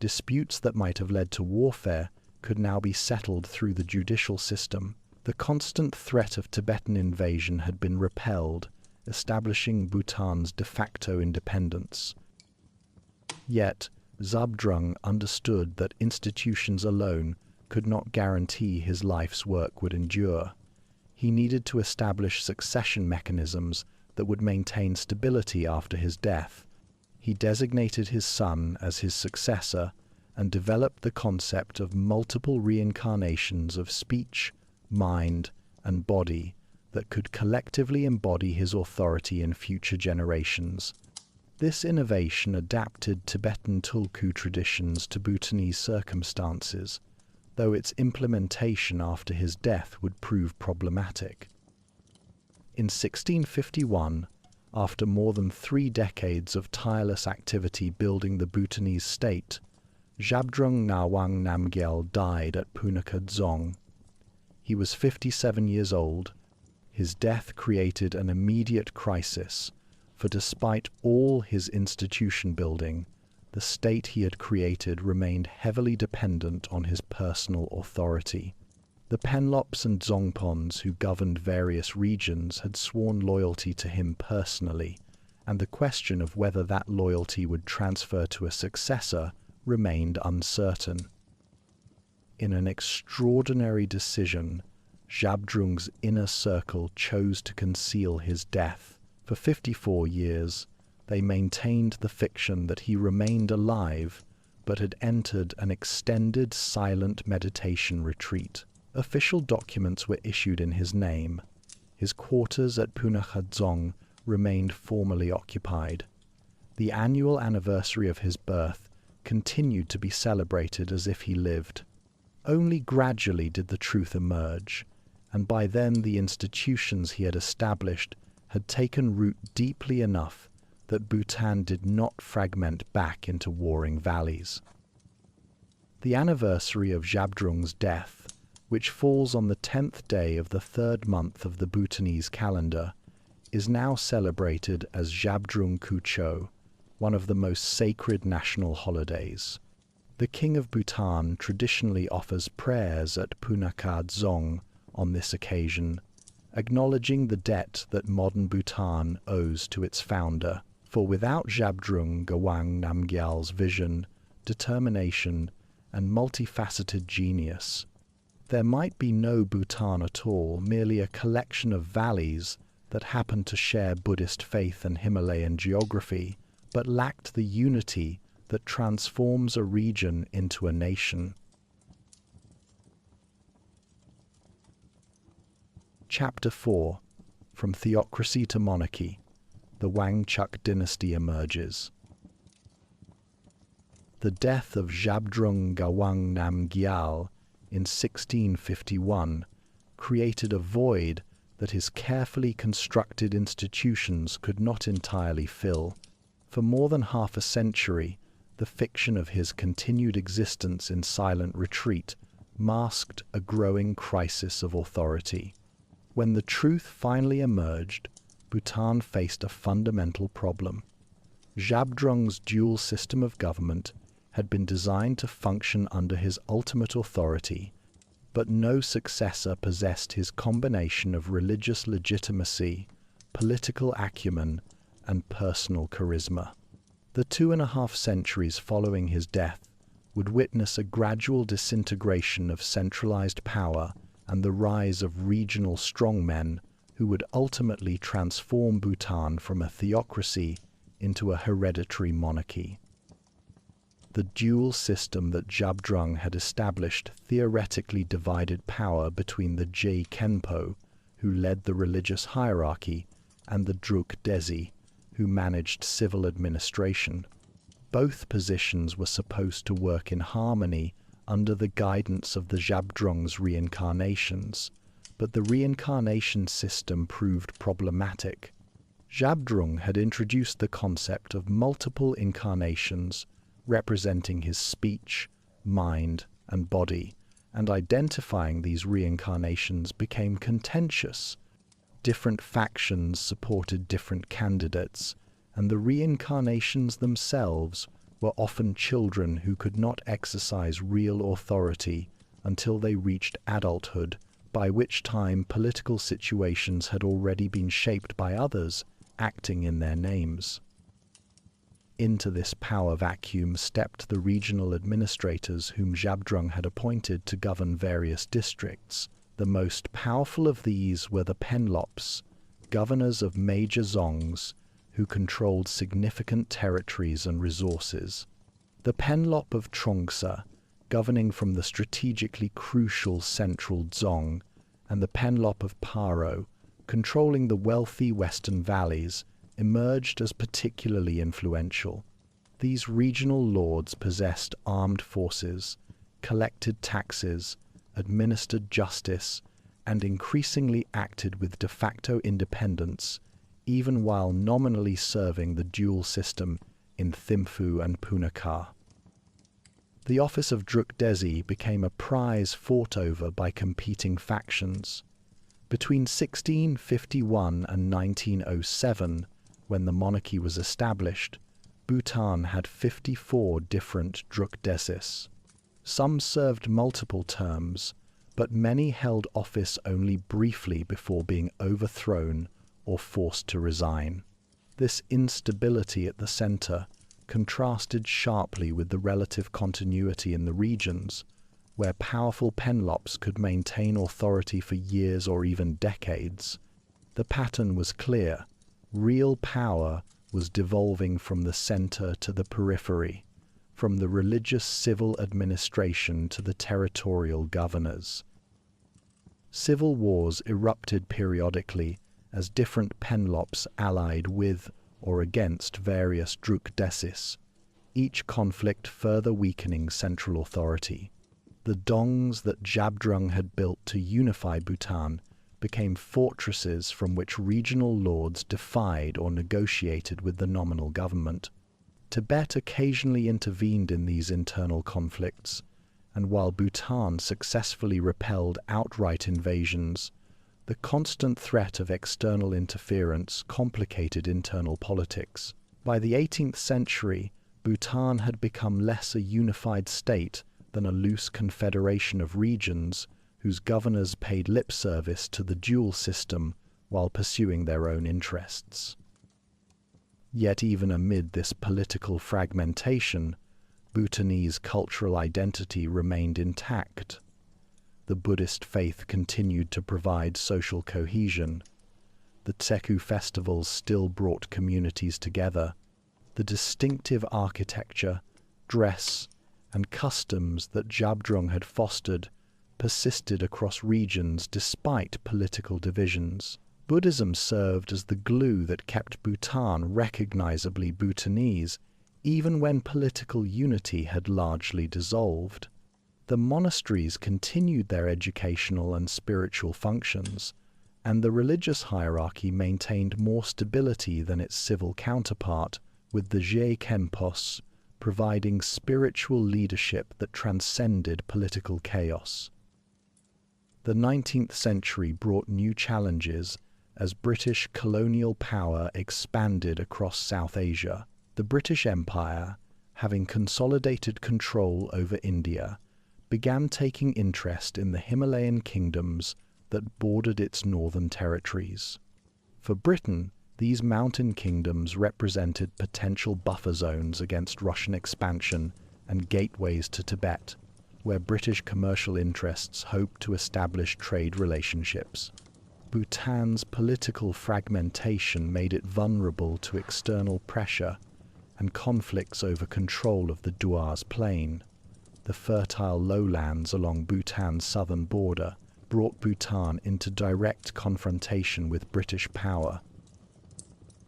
Disputes that might have led to warfare could now be settled through the judicial system. The constant threat of Tibetan invasion had been repelled, establishing Bhutan's de facto independence. Yet, Zhabdrung understood that institutions alone could not guarantee his life's work would endure. He needed to establish succession mechanisms that would maintain stability after his death. He designated his son as his successor and developed the concept of multiple reincarnations of speech, mind, and body that could collectively embody his authority in future generations. This innovation adapted Tibetan Tulku traditions to Bhutanese circumstances, though its implementation after his death would prove problematic. In 1651, after more than 3 decades of tireless activity building the Bhutanese state, Zhabdrung Ngawang Namgyal died at Punakha Dzong. He was 57 years old. His death created an immediate crisis, for despite all his institution building, the state he had created remained heavily dependent on his personal authority. The Penlops and Dzongpons who governed various regions had sworn loyalty to him personally, and the question of whether that loyalty would transfer to a successor remained uncertain. In an extraordinary decision, Zhabdrung's inner circle chose to conceal his death. For 54 years, they maintained the fiction that he remained alive but had entered an extended silent meditation retreat. Official documents were issued in his name. His quarters at Punakha remained formally occupied. The annual anniversary of his birth continued to be celebrated as if he lived. Only gradually did the truth emerge, and by then the institutions he had established had taken root deeply enough that Bhutan did not fragment back into warring valleys. The anniversary of Zhabdrung's death, which falls on the 10th day of the 3rd month of the Bhutanese calendar, is now celebrated as Zhabdrung Kucho, one of the most sacred national holidays. The King of Bhutan traditionally offers prayers at Punakha Dzong on this occasion, acknowledging the debt that modern Bhutan owes to its founder. For without Zhabdrung Ngawang Namgyal's vision, determination, and multifaceted genius, there might be no Bhutan at all, merely a collection of valleys that happened to share Buddhist faith and Himalayan geography, but lacked the unity that transforms a region into a nation. Chapter 4. From Theocracy to Monarchy, the Wangchuck dynasty emerges. The death of Zhabdrung Ngawang Namgyal in 1651 created a void that his carefully constructed institutions could not entirely fill. For more than half a century, the fiction of his continued existence in silent retreat masked a growing crisis of authority. When the truth finally emerged, Bhutan faced a fundamental problem. Zhabdrung's dual system of government had been designed to function under his ultimate authority, but no successor possessed his combination of religious legitimacy, political acumen, and personal charisma. The 2.5 centuries following his death would witness a gradual disintegration of centralized power and the rise of regional strongmen who would ultimately transform Bhutan from a theocracy into a hereditary monarchy. The dual system that Zhabdrung had established theoretically divided power between the Je Khenpo, who led the religious hierarchy, and the Druk Desi, who managed civil administration. Both positions were supposed to work in harmony under the guidance of the Zhabdrung's reincarnations, but the reincarnation system proved problematic. Zhabdrung had introduced the concept of multiple incarnations representing his speech, mind, and body, and identifying these reincarnations became contentious. Different factions supported different candidates, and the reincarnations themselves were often children who could not exercise real authority until they reached adulthood, by which time political situations had already been shaped by others acting in their names. Into this power vacuum stepped the regional administrators whom Zhabdrung had appointed to govern various districts. The most powerful of these were the Penlops, governors of major zongs, who controlled significant territories and resources. The Penlop of Trongsa, governing from the strategically crucial central Dzong, and the Penlop of Paro, controlling the wealthy western valleys, emerged as particularly influential. These regional lords possessed armed forces, collected taxes, administered justice, and increasingly acted with de facto independence, even while nominally serving the dual system in Thimphu and Punakha. The office of Druk Desi became a prize fought over by competing factions. Between 1651 and 1907, when the monarchy was established, Bhutan had 54 different Druk Desis. Some served multiple terms, but many held office only briefly before being overthrown or forced to resign. This instability at the center contrasted sharply with the relative continuity in the regions, where powerful Penlops could maintain authority for years or even decades. The pattern was clear. Real power was devolving from the center to the periphery, from the religious civil administration to the territorial governors. Civil wars erupted periodically as different penlops allied with or against various drukdesis, each conflict further weakening central authority. The dongs that Jabdrung had built to unify Bhutan became fortresses from which regional lords defied or negotiated with the nominal government. Tibet occasionally intervened in these internal conflicts, and while Bhutan successfully repelled outright invasions, the constant threat of external interference complicated internal politics. By the 18th century, Bhutan had become less a unified state than a loose confederation of regions whose governors paid lip service to the dual system while pursuing their own interests. Yet even amid this political fragmentation, Bhutanese cultural identity remained intact. The Buddhist faith continued to provide social cohesion. The Tseku festivals still brought communities together. The distinctive architecture, dress, and customs that Jabdrung had fostered persisted across regions despite political divisions. Buddhism served as the glue that kept Bhutan recognizably Bhutanese, even when political unity had largely dissolved. The monasteries continued their educational and spiritual functions, and the religious hierarchy maintained more stability than its civil counterpart, with the Je Khenpos providing spiritual leadership that transcended political chaos. The 19th century brought new challenges as British colonial power expanded across South Asia. The British Empire, having consolidated control over India, began taking interest in the Himalayan kingdoms that bordered its northern territories. For Britain, these mountain kingdoms represented potential buffer zones against Russian expansion and gateways to Tibet, where British commercial interests hoped to establish trade relationships. Bhutan's political fragmentation made it vulnerable to external pressure and conflicts over control of the Duars Plain. The fertile lowlands along Bhutan's southern border brought Bhutan into direct confrontation with British power.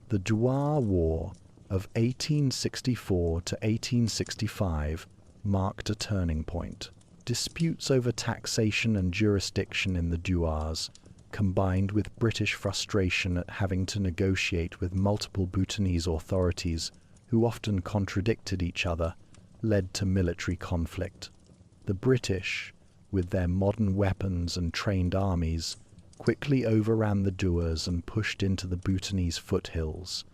The Duar War of 1864 to 1865 marked a turning point. Disputes over taxation and jurisdiction in the Duars, combined with British frustration at having to negotiate with multiple Bhutanese authorities who often contradicted each other, led to military conflict. The British, with their modern weapons and trained armies, quickly overran the Duars and pushed into the Bhutanese foothills.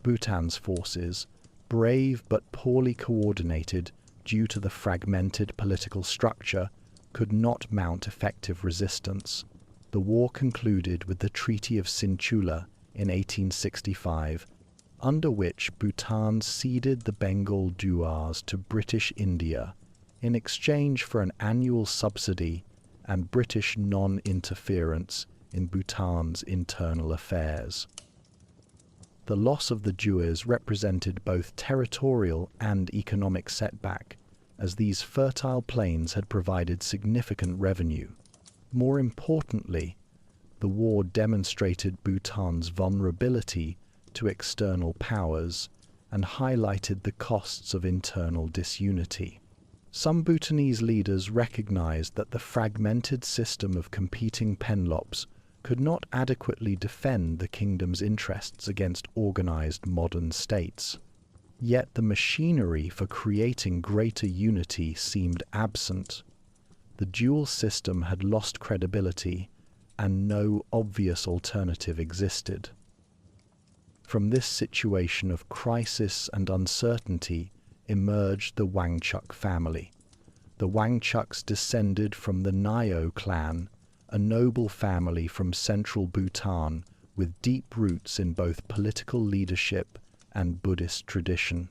Bhutan's forces, brave but poorly coordinated due to the fragmented political structure, could not mount effective resistance. The war concluded with the Treaty of Sinchula in 1865, under which Bhutan ceded the Bengal Duars to British India in exchange for an annual subsidy and British non-interference in Bhutan's internal affairs. The loss of the Duars represented both territorial and economic setback, as these fertile plains had provided significant revenue. More importantly, the war demonstrated Bhutan's vulnerability to external powers and highlighted the costs of internal disunity. Some Bhutanese leaders recognized that the fragmented system of competing penlops could not adequately defend the kingdom's interests against organized modern states. Yet the machinery for creating greater unity seemed absent. The dual system had lost credibility, and no obvious alternative existed. From this situation of crisis and uncertainty emerged the Wangchuck family. The Wangchucks descended from the Nyo clan, a noble family from central Bhutan with deep roots in both political leadership and Buddhist tradition.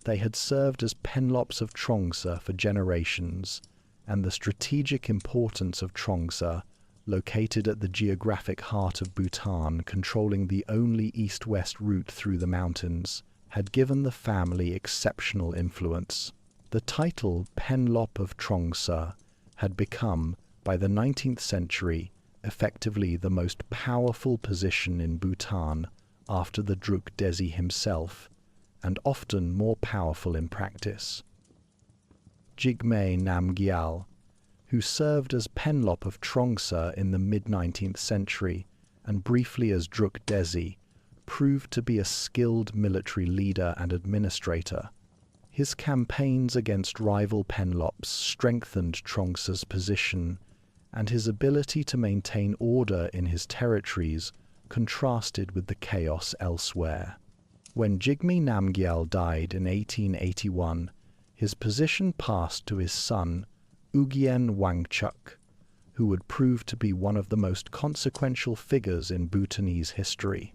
They had served as penlops of Trongsa for generations, and the strategic importance of Trongsa located at the geographic heart of Bhutan, controlling the only east-west route through the mountains, had given the family exceptional influence. The title Penlop of Trongsa had become, by the 19th century, effectively the most powerful position in Bhutan after the Druk Desi himself, and often more powerful in practice. Jigme Namgyal, who served as Penlop of Trongsa in the mid-19th century and briefly as Druk Desi, proved to be a skilled military leader and administrator. His campaigns against rival Penlops strengthened Trongsa's position, and his ability to maintain order in his territories contrasted with the chaos elsewhere. When Jigme Namgyal died in 1881, his position passed to his son, Ugyen Wangchuck, who would prove to be one of the most consequential figures in Bhutanese history.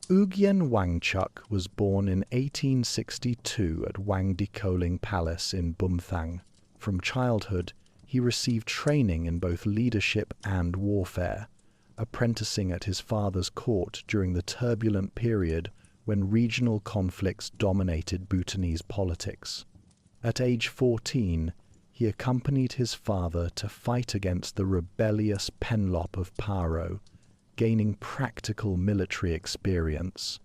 Ugyen Wangchuck was born in 1862 at Wangdikoling Palace in Bumthang. From childhood, he received training in both leadership and warfare, apprenticing at his father's court during the turbulent period when regional conflicts dominated Bhutanese politics. At age 14, he accompanied his father to fight against the rebellious Penlop of Paro, gaining practical military experience.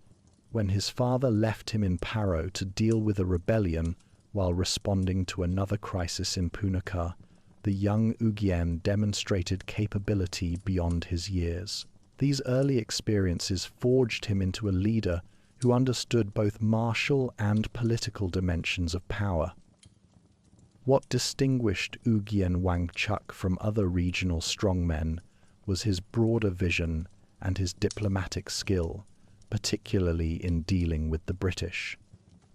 When his father left him in Paro to deal with a rebellion while responding to another crisis in Punakha, the young Ugyen demonstrated capability beyond his years. These early experiences forged him into a leader who understood both martial and political dimensions of power. What distinguished Ugyen Wangchuck from other regional strongmen was his broader vision and his diplomatic skill, particularly in dealing with the British.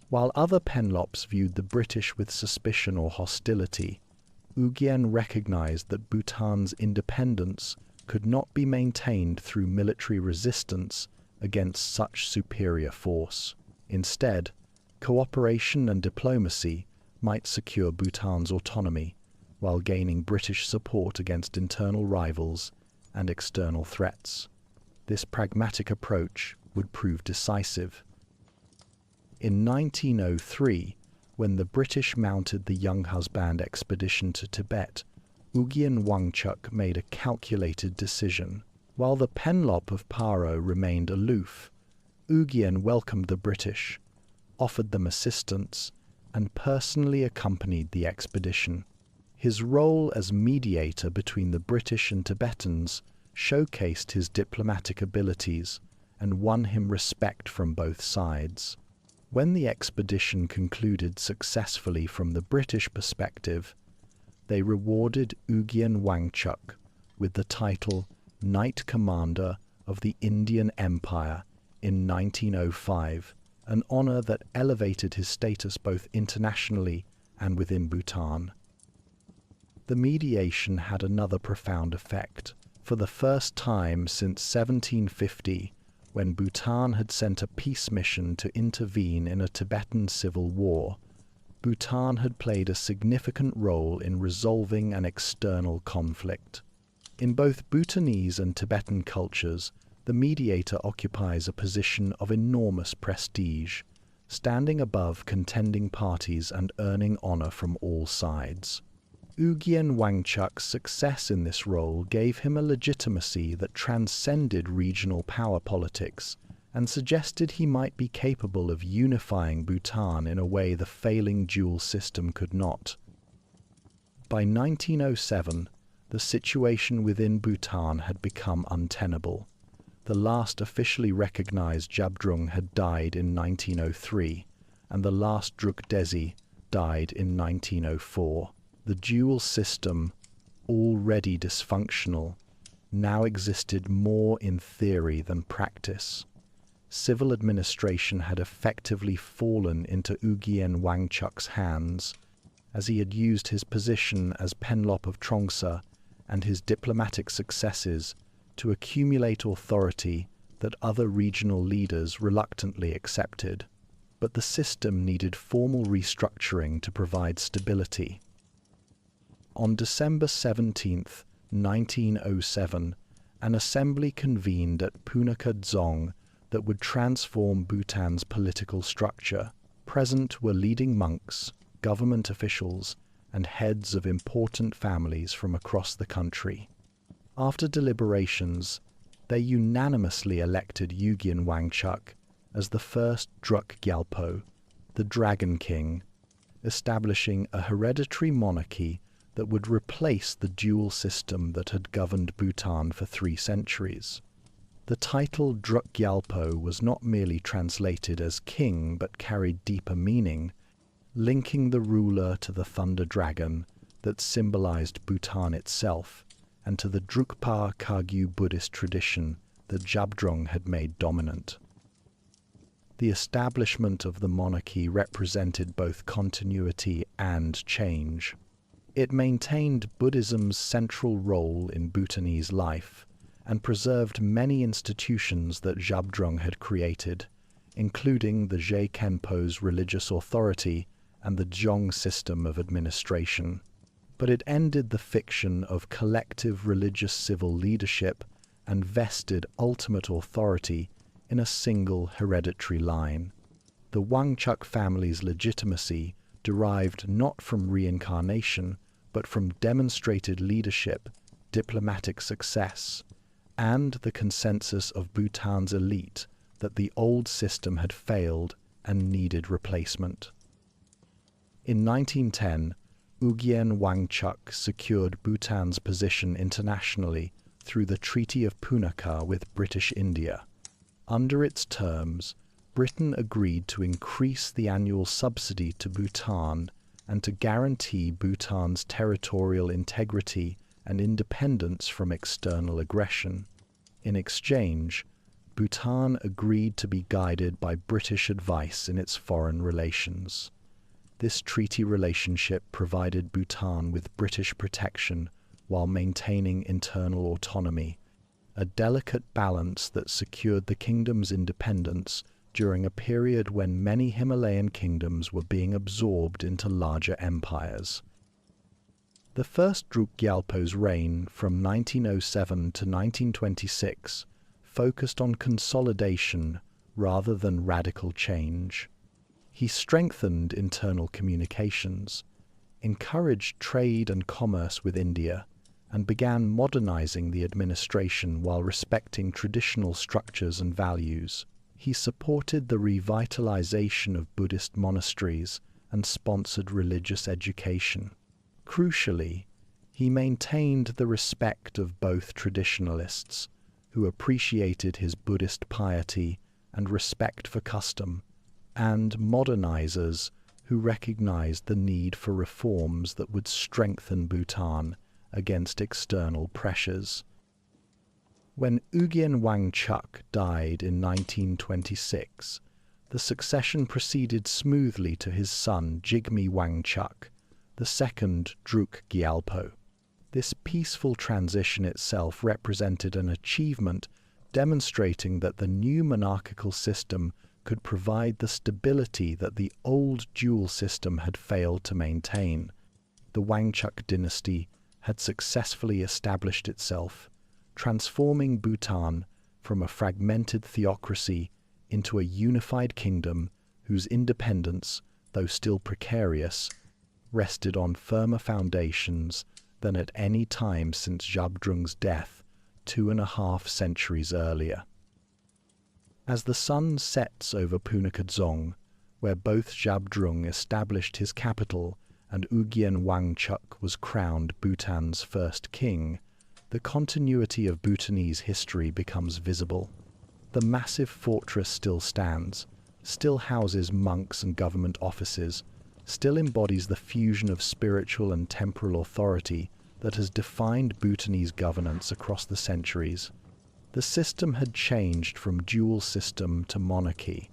While other Penlops viewed the British with suspicion or hostility, Ugyen recognized that Bhutan's independence could not be maintained through military resistance against such superior force. Instead, cooperation and diplomacy might secure Bhutan's autonomy while gaining British support against internal rivals and external threats. This pragmatic approach would prove decisive. In 1903, when the British mounted the Young Husband expedition to Tibet, Ugyen Wangchuck made a calculated decision. While the Penlop of Paro remained aloof, Ugyen welcomed the British, offered them assistance, and personally accompanied the expedition. His role as mediator between the British and Tibetans showcased his diplomatic abilities and won him respect from both sides. When the expedition concluded successfully from the British perspective, they rewarded Ugyen Wangchuck with the title Knight Commander of the Indian Empire in 1905, an honor that elevated his status both internationally and within Bhutan. The mediation had another profound effect. For the first time since 1750, when Bhutan had sent a peace mission to intervene in a Tibetan civil war, Bhutan had played a significant role in resolving an external conflict. In both Bhutanese and Tibetan cultures, the mediator occupies a position of enormous prestige, standing above contending parties and earning honor from all sides. Ugyen Wangchuck's success in this role gave him a legitimacy that transcended regional power politics and suggested he might be capable of unifying Bhutan in a way the failing dual system could not. By 1907, the situation within Bhutan had become untenable. The last officially recognized Jabdrung had died in 1903, and the last Druk Desi died in 1904. The dual system, already dysfunctional, now existed more in theory than practice. Civil administration had effectively fallen into Ugyen Wangchuck's hands, as he had used his position as Penlop of Trongsa and his diplomatic successes to accumulate authority that other regional leaders reluctantly accepted. But the system needed formal restructuring to provide stability. On December 17, 1907, an assembly convened at Punakha Dzong that would transform Bhutan's political structure. Present were leading monks, government officials, and heads of important families from across the country. After deliberations, they unanimously elected Ugyen Wangchuck as the first Druk Gyalpo, the Dragon King, establishing a hereditary monarchy that would replace the dual system that had governed Bhutan for 3 centuries. The title Druk Gyalpo was not merely translated as king but carried deeper meaning, linking the ruler to the thunder dragon that symbolized Bhutan itself and to the Drukpa Kagyu Buddhist tradition that Jabdrung had made dominant. The establishment of the monarchy represented both continuity and change. It maintained Buddhism's central role in Bhutanese life and preserved many institutions that Jabdrung had created, including the Je Khenpo's religious authority and the Dzong system of administration. But it ended the fiction of collective religious civil leadership and vested ultimate authority in a single hereditary line. The Wangchuck family's legitimacy derived not from reincarnation, but from demonstrated leadership, diplomatic success, and the consensus of Bhutan's elite that the old system had failed and needed replacement. In 1910, Ugyen Wangchuck secured Bhutan's position internationally through the Treaty of Punakha with British India. Under its terms, Britain agreed to increase the annual subsidy to Bhutan and to guarantee Bhutan's territorial integrity and independence from external aggression. In exchange, Bhutan agreed to be guided by British advice in its foreign relations. This treaty relationship provided Bhutan with British protection while maintaining internal autonomy, a delicate balance that secured the kingdom's independence during a period when many Himalayan kingdoms were being absorbed into larger empires. The first Druk Gyalpo's reign from 1907 to 1926 focused on consolidation rather than radical change. He strengthened internal communications, encouraged trade and commerce with India, and began modernizing the administration while respecting traditional structures and values. He supported the revitalization of Buddhist monasteries and sponsored religious education. Crucially, he maintained the respect of both traditionalists, who appreciated his Buddhist piety and respect for custom, and modernizers who recognized the need for reforms that would strengthen Bhutan against external pressures. When Ugyen Wangchuck died in 1926, the succession proceeded smoothly to his son Jigme Wangchuck, the second Druk Gyalpo. This peaceful transition itself represented an achievement demonstrating that the new monarchical system could provide the stability that the old dual system had failed to maintain. The Wangchuck dynasty had successfully established itself, transforming Bhutan from a fragmented theocracy into a unified kingdom whose independence, though still precarious, rested on firmer foundations than at any time since Jabdrung's death 2.5 centuries earlier. As the sun sets over Punakha Dzong, where both Jabdrung established his capital and Ugyen Wangchuck was crowned Bhutan's first king, the continuity of Bhutanese history becomes visible. The massive fortress still stands, still houses monks and government offices, still embodies the fusion of spiritual and temporal authority that has defined Bhutanese governance across the centuries. The system had changed from dual system to monarchy,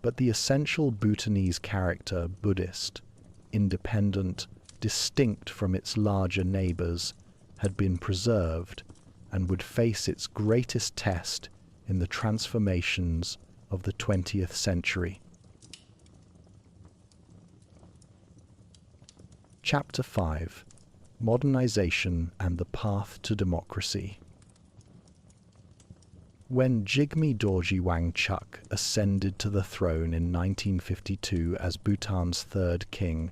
but the essential Bhutanese character, Buddhist, independent, distinct from its larger neighbors, had been preserved and would face its greatest test in the transformations of the 20th century. Chapter 5. Modernization and the Path to Democracy. When Jigme Dorji Wangchuck ascended to the throne in 1952 as Bhutan's third king,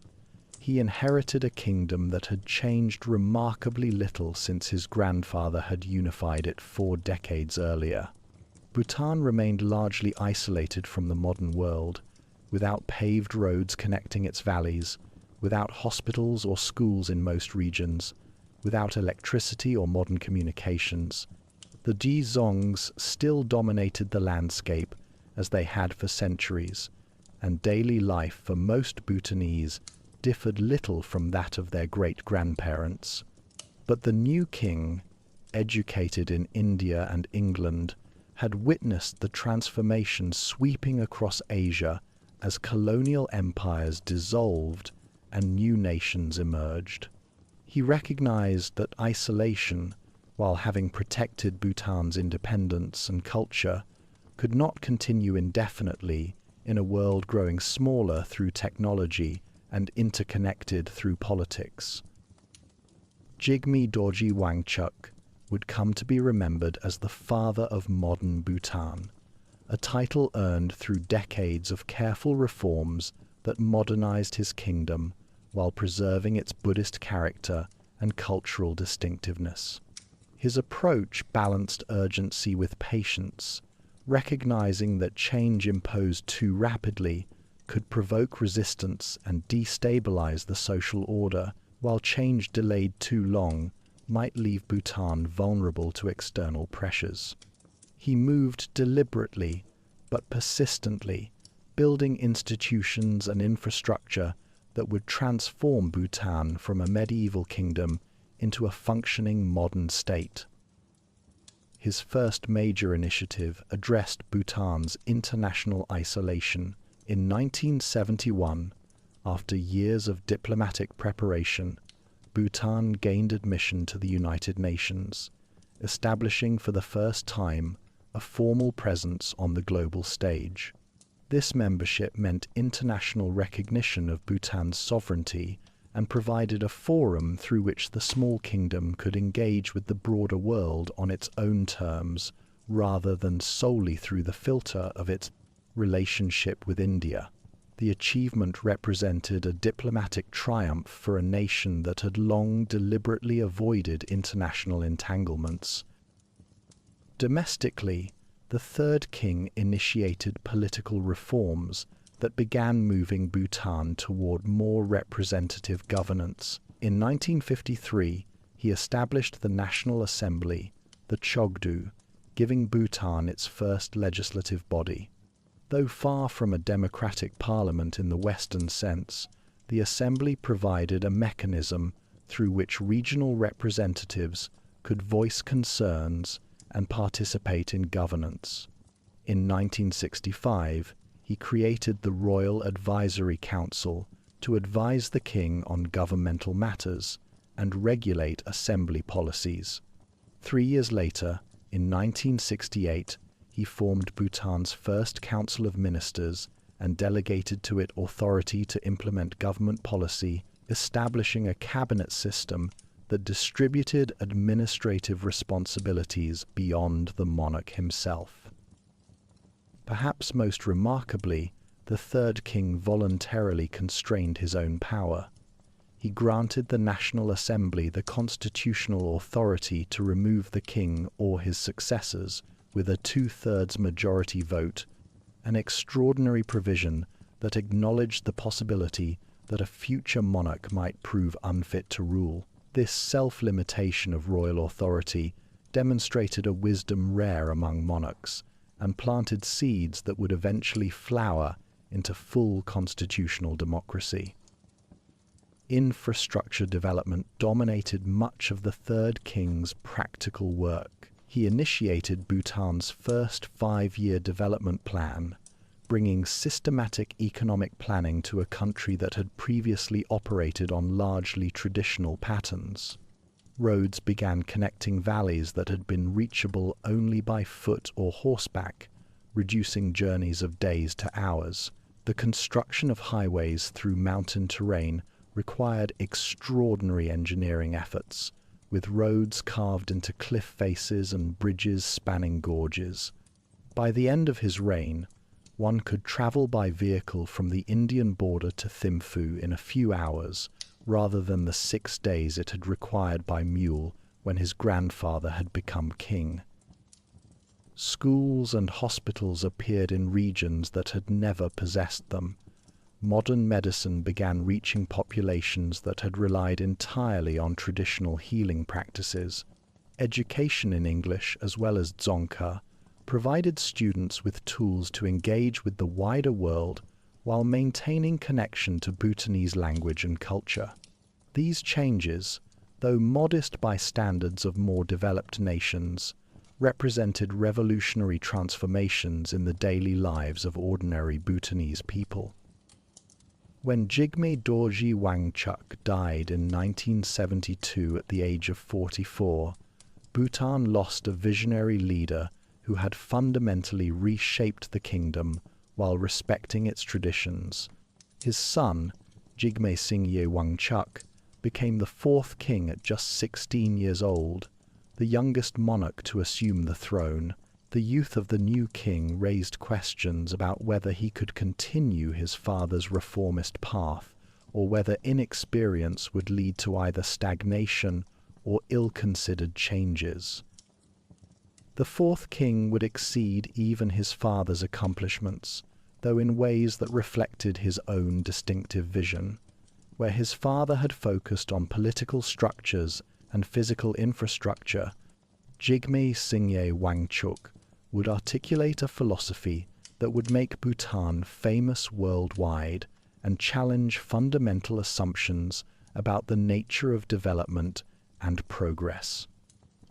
he inherited a kingdom that had changed remarkably little since his grandfather had unified it 4 decades earlier. Bhutan remained largely isolated from the modern world, without paved roads connecting its valleys, without hospitals or schools in most regions, without electricity or modern communications. The Dzongs still dominated the landscape as they had for centuries, and daily life for most Bhutanese differed little from that of their great-grandparents. But the new king, educated in India and England, had witnessed the transformation sweeping across Asia as colonial empires dissolved and new nations emerged. He recognized that isolation, while having protected Bhutan's independence and culture, could not continue indefinitely in a world growing smaller through technology and interconnected through politics. Jigme Dorji Wangchuck would come to be remembered as the father of modern Bhutan, a title earned through decades of careful reforms that modernized his kingdom while preserving its Buddhist character and cultural distinctiveness. His approach balanced urgency with patience, recognizing that change imposed too rapidly could provoke resistance and destabilize the social order, while change delayed too long might leave Bhutan vulnerable to external pressures. He moved deliberately but persistently, building institutions and infrastructure that would transform Bhutan from a medieval kingdom into a functioning modern state. His first major initiative addressed Bhutan's international isolation. In 1971, after years of diplomatic preparation, Bhutan gained admission to the United Nations, establishing for the first time a formal presence on the global stage. This membership meant international recognition of Bhutan's sovereignty and provided a forum through which the small kingdom could engage with the broader world on its own terms, rather than solely through the filter of its relationship with India. The achievement represented a diplomatic triumph for a nation that had long deliberately avoided international entanglements. Domestically, the third king initiated political reforms that began moving Bhutan toward more representative governance. In 1953, he established the National Assembly, the Chogdu, giving Bhutan its first legislative body. Though far from a democratic parliament in the Western sense, the Assembly provided a mechanism through which regional representatives could voice concerns and participate in governance. In 1965, he created the Royal Advisory Council to advise the king on governmental matters and regulate assembly policies. 3 years later, in 1968, he formed Bhutan's first Council of Ministers and delegated to it authority to implement government policy, establishing a cabinet system that distributed administrative responsibilities beyond the monarch himself. Perhaps most remarkably, the third king voluntarily constrained his own power. He granted the National Assembly the constitutional authority to remove the king or his successors with a 2/3 majority vote, an extraordinary provision that acknowledged the possibility that a future monarch might prove unfit to rule. This self-limitation of royal authority demonstrated a wisdom rare among monarchs and planted seeds that would eventually flower into full constitutional democracy. Infrastructure development dominated much of the third king's practical work. He initiated Bhutan's first 5-year development plan, bringing systematic economic planning to a country that had previously operated on largely traditional patterns. Roads began connecting valleys that had been reachable only by foot or horseback, reducing journeys of days to hours. The construction of highways through mountain terrain required extraordinary engineering efforts, with roads carved into cliff faces and bridges spanning gorges. By the end of his reign, one could travel by vehicle from the Indian border to Thimphu in a few hours, rather than the 6 days it had required by mule when his grandfather had become king. Schools and hospitals appeared in regions that had never possessed them. Modern medicine began reaching populations that had relied entirely on traditional healing practices. Education in English, as well as Dzongkha, provided students with tools to engage with the wider world while maintaining connection to Bhutanese language and culture. These changes, though modest by standards of more developed nations, represented revolutionary transformations in the daily lives of ordinary Bhutanese people. When Jigme Dorji Wangchuck died in 1972 at the age of 44, Bhutan lost a visionary leader who had fundamentally reshaped the kingdom while respecting its traditions. His son, Jigme Singye Wangchuck, became the fourth king at just 16 years old, the youngest monarch to assume the throne. The youth of the new king raised questions about whether he could continue his father's reformist path, or whether inexperience would lead to either stagnation or ill-considered changes. The fourth king would exceed even his father's accomplishments, though in ways that reflected his own distinctive vision. Where his father had focused on political structures and physical infrastructure, Jigme Singye Wangchuck would articulate a philosophy that would make Bhutan famous worldwide and challenge fundamental assumptions about the nature of development and progress.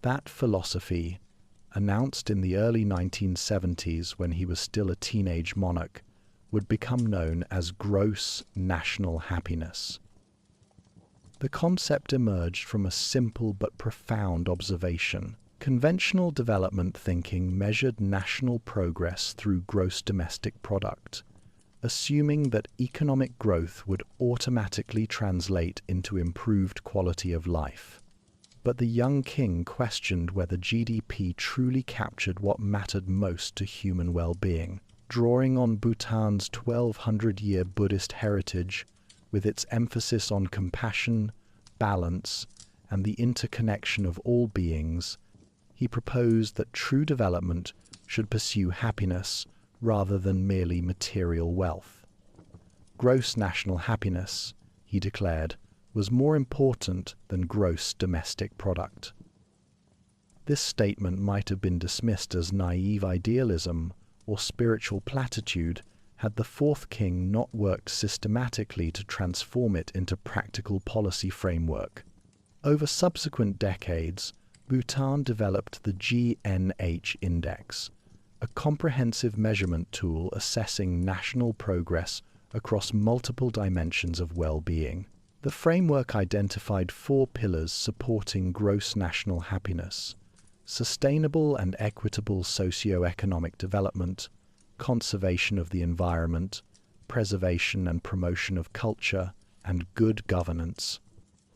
That philosophy, announced in the early 1970s when he was still a teenage monarch, would become known as gross national happiness. The concept emerged from a simple but profound observation. Conventional development thinking measured national progress through gross domestic product, assuming that economic growth would automatically translate into improved quality of life. But the young king questioned whether GDP truly captured what mattered most to human well-being. Drawing on Bhutan's 1,200-year Buddhist heritage, with its emphasis on compassion, balance, and the interconnection of all beings, he proposed that true development should pursue happiness rather than merely material wealth. Gross national happiness, he declared, was more important than gross domestic product. This statement might have been dismissed as naive idealism or spiritual platitude had the fourth king not worked systematically to transform it into practical policy framework. Over subsequent decades, Bhutan developed the GNH Index, a comprehensive measurement tool assessing national progress across multiple dimensions of well-being. The framework identified 4 pillars supporting gross national happiness: sustainable and equitable socio-economic development, conservation of the environment, preservation and promotion of culture, and good governance.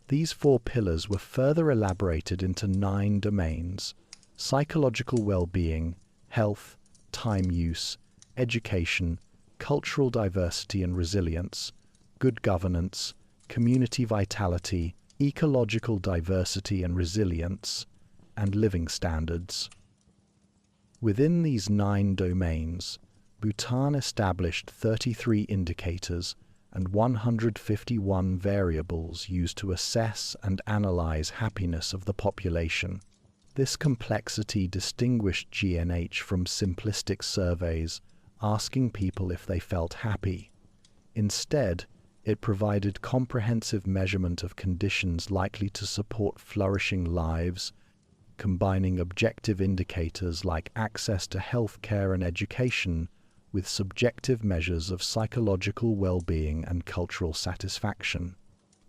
These 4 pillars were further elaborated into 9 domains: psychological well-being, health, time use, education, cultural diversity and resilience, good governance, community vitality, ecological diversity and resilience, and living standards. Within these 9 domains, Bhutan established 33 indicators and 151 variables used to assess and analyze happiness of the population. This complexity distinguished GNH from simplistic surveys asking people if they felt happy. Instead, it provided comprehensive measurement of conditions likely to support flourishing lives, combining objective indicators like access to health care and education with subjective measures of psychological well-being and cultural satisfaction.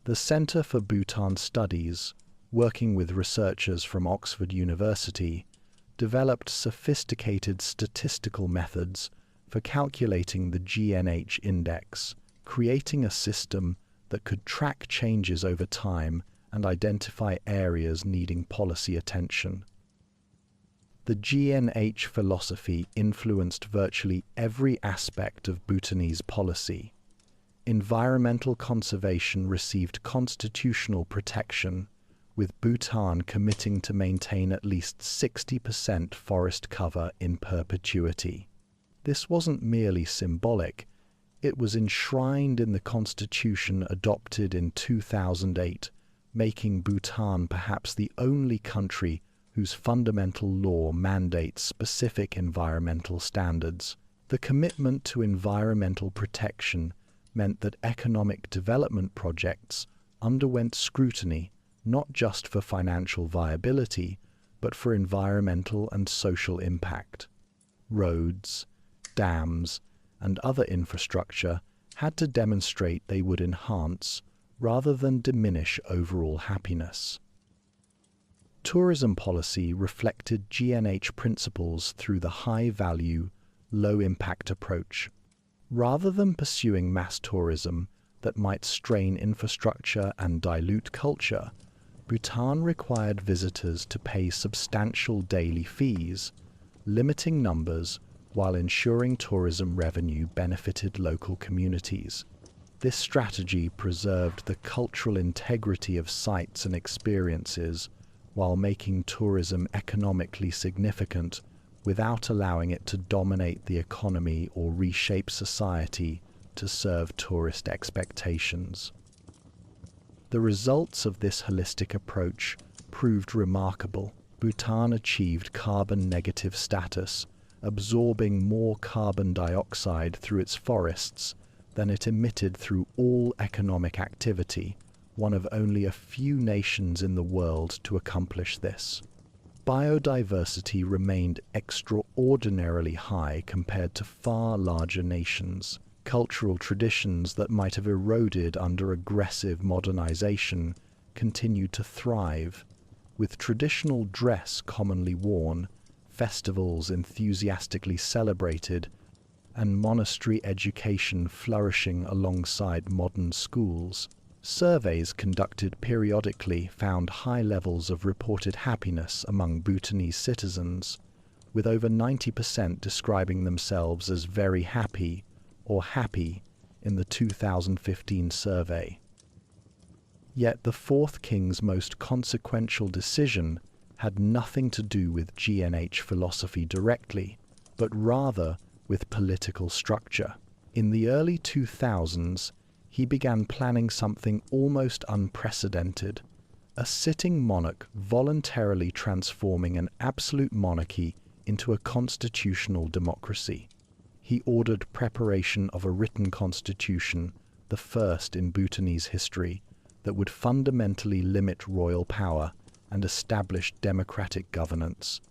The Center for Bhutan Studies, working with researchers from Oxford University, developed sophisticated statistical methods for calculating the GNH index, creating a system that could track changes over time and identify areas needing policy attention. The GNH philosophy influenced virtually every aspect of Bhutanese policy. Environmental conservation received constitutional protection, with Bhutan committing to maintain at least 60% forest cover in perpetuity. This wasn't merely symbolic, it was enshrined in the constitution adopted in 2008, making Bhutan perhaps the only country whose fundamental law mandates specific environmental standards. The commitment to environmental protection meant that economic development projects underwent scrutiny not just for financial viability, but for environmental and social impact. Roads, dams, and other infrastructure had to demonstrate they would enhance rather than diminish overall happiness. Tourism policy reflected GNH principles through the high-value, low-impact approach. Rather than pursuing mass tourism that might strain infrastructure and dilute culture, Bhutan required visitors to pay substantial daily fees, limiting numbers while ensuring tourism revenue benefited local communities. This strategy preserved the cultural integrity of sites and experiences while making tourism economically significant without allowing it to dominate the economy or reshape society to serve tourist expectations. The results of this holistic approach proved remarkable. Bhutan achieved carbon-negative status, absorbing more carbon dioxide through its forests than it emitted through all economic activity, one of only a few nations in the world to accomplish this. Biodiversity remained extraordinarily high compared to far larger nations. Cultural traditions that might have eroded under aggressive modernization continued to thrive, with traditional dress commonly worn, festivals enthusiastically celebrated, and monastery education flourishing alongside modern schools. Surveys conducted periodically found high levels of reported happiness among Bhutanese citizens, with over 90% describing themselves as very happy or happy in the 2015 survey. Yet the fourth king's most consequential decision had nothing to do with GNH philosophy directly, but rather with political structure. In the early 2000s, he began planning something almost unprecedented, a sitting monarch voluntarily transforming an absolute monarchy into a constitutional democracy. He ordered preparation of a written constitution, the first in Bhutanese history, that would fundamentally limit royal power and establish democratic governance.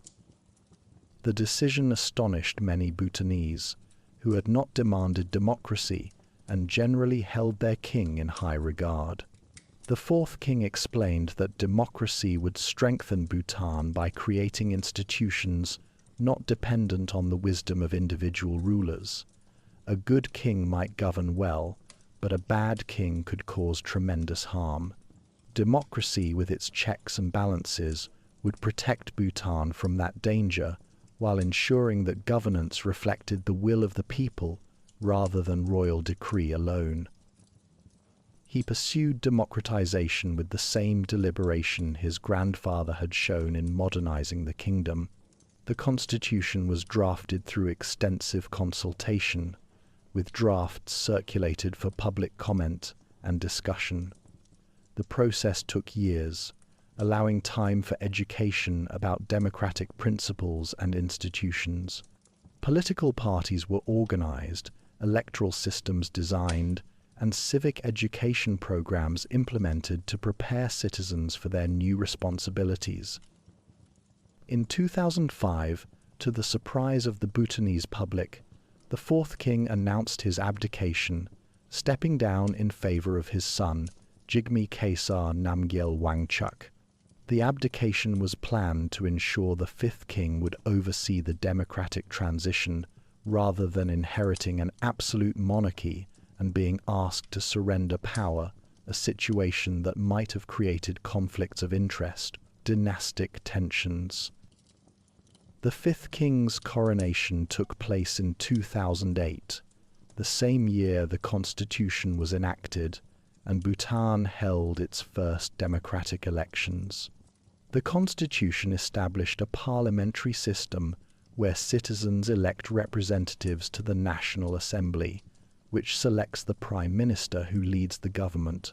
The decision astonished many Bhutanese, who had not demanded democracy and generally held their king in high regard. The fourth king explained that democracy would strengthen Bhutan by creating institutions not dependent on the wisdom of individual rulers. A good king might govern well, but a bad king could cause tremendous harm. Democracy, with its checks and balances, would protect Bhutan from that danger, while ensuring that governance reflected the will of the people rather than royal decree alone. He pursued democratization with the same deliberation his grandfather had shown in modernizing the kingdom. The constitution was drafted through extensive consultation, with drafts circulated for public comment and discussion. The process took years, allowing time for education about democratic principles and institutions. Political parties were organized, electoral systems designed, and civic education programs implemented to prepare citizens for their new responsibilities. In 2005, to the surprise of the Bhutanese public, the fourth king announced his abdication, stepping down in favor of his son, Jigme Khesar Namgyel Wangchuck. The abdication was planned to ensure the fifth king would oversee the democratic transition rather than inheriting an absolute monarchy and being asked to surrender power a situation that might have created conflicts of interest, dynastic tensions. The fifth king's coronation took place in 2008, the same year the constitution was enacted and Bhutan held its first democratic elections. The constitution established a parliamentary system where citizens elect representatives to the National Assembly, which selects the Prime Minister who leads the government.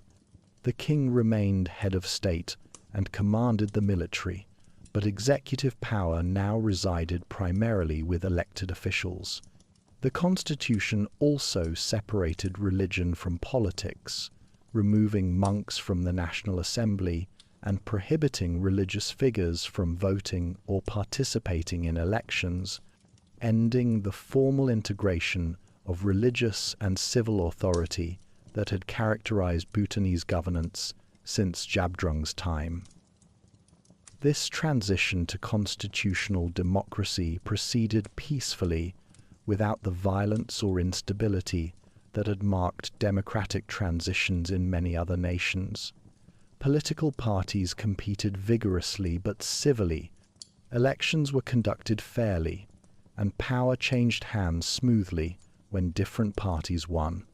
The king remained head of state and commanded the military, but executive power now resided primarily with elected officials. The constitution also separated religion from politics, removing monks from the National Assembly and prohibiting religious figures from voting or participating in elections, ending the formal integration of religious and civil authority that had characterized Bhutanese governance since Jabdrung's time. This transition to constitutional democracy proceeded peacefully, without the violence or instability that had marked democratic transitions in many other nations. Political parties competed vigorously but civilly. Elections were conducted fairly, and power changed hands smoothly when different parties won.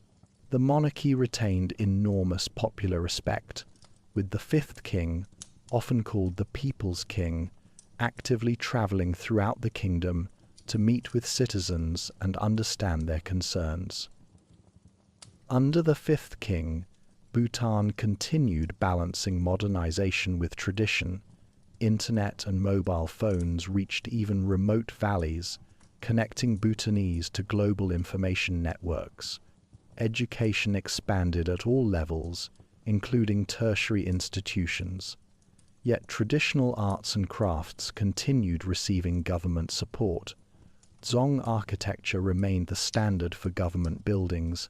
The monarchy retained enormous popular respect, with the fifth king, often called the People's King, actively traveling throughout the kingdom to meet with citizens and understand their concerns. Under the fifth king, Bhutan continued balancing modernization with tradition. Internet and mobile phones reached even remote valleys, connecting Bhutanese to global information networks. Education expanded at all levels, including tertiary institutions. Yet traditional arts and crafts continued receiving government support. Dzong architecture remained the standard for government buildings,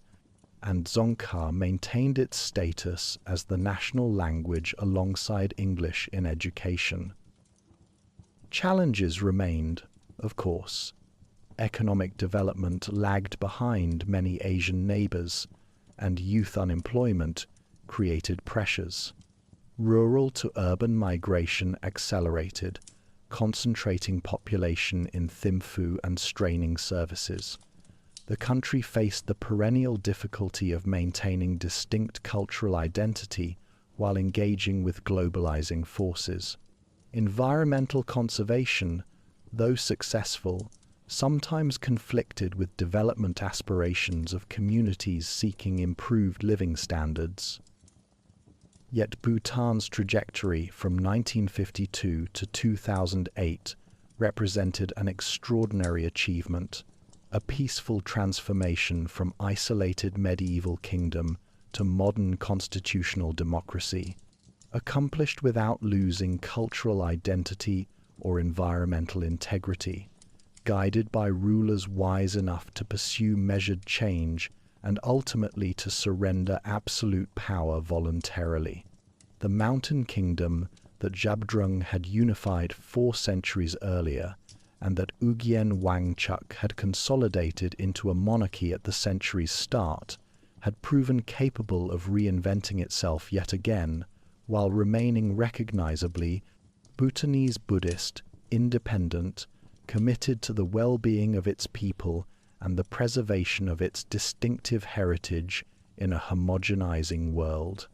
and Dzongkha maintained its status as the national language alongside English in education. Challenges remained, of course. Economic development lagged behind many Asian neighbors, and youth unemployment created pressures. Rural to urban migration accelerated, concentrating population in Thimphu and straining services. The country faced the perennial difficulty of maintaining distinct cultural identity while engaging with globalizing forces. Environmental conservation, though successful, sometimes conflicted with development aspirations of communities seeking improved living standards. Yet Bhutan's trajectory from 1952 to 2008 represented an extraordinary achievement, a peaceful transformation from isolated medieval kingdom to modern constitutional democracy, accomplished without losing cultural identity or environmental integrity, guided by rulers wise enough to pursue measured change and ultimately to surrender absolute power voluntarily. The mountain kingdom that Jabdrung had unified 4 centuries earlier and that Ugyen Wangchuck had consolidated into a monarchy at the century's start, had proven capable of reinventing itself yet again, while remaining recognizably Bhutanese Buddhist, independent, committed to the well-being of its people and the preservation of its distinctive heritage in a homogenizing world.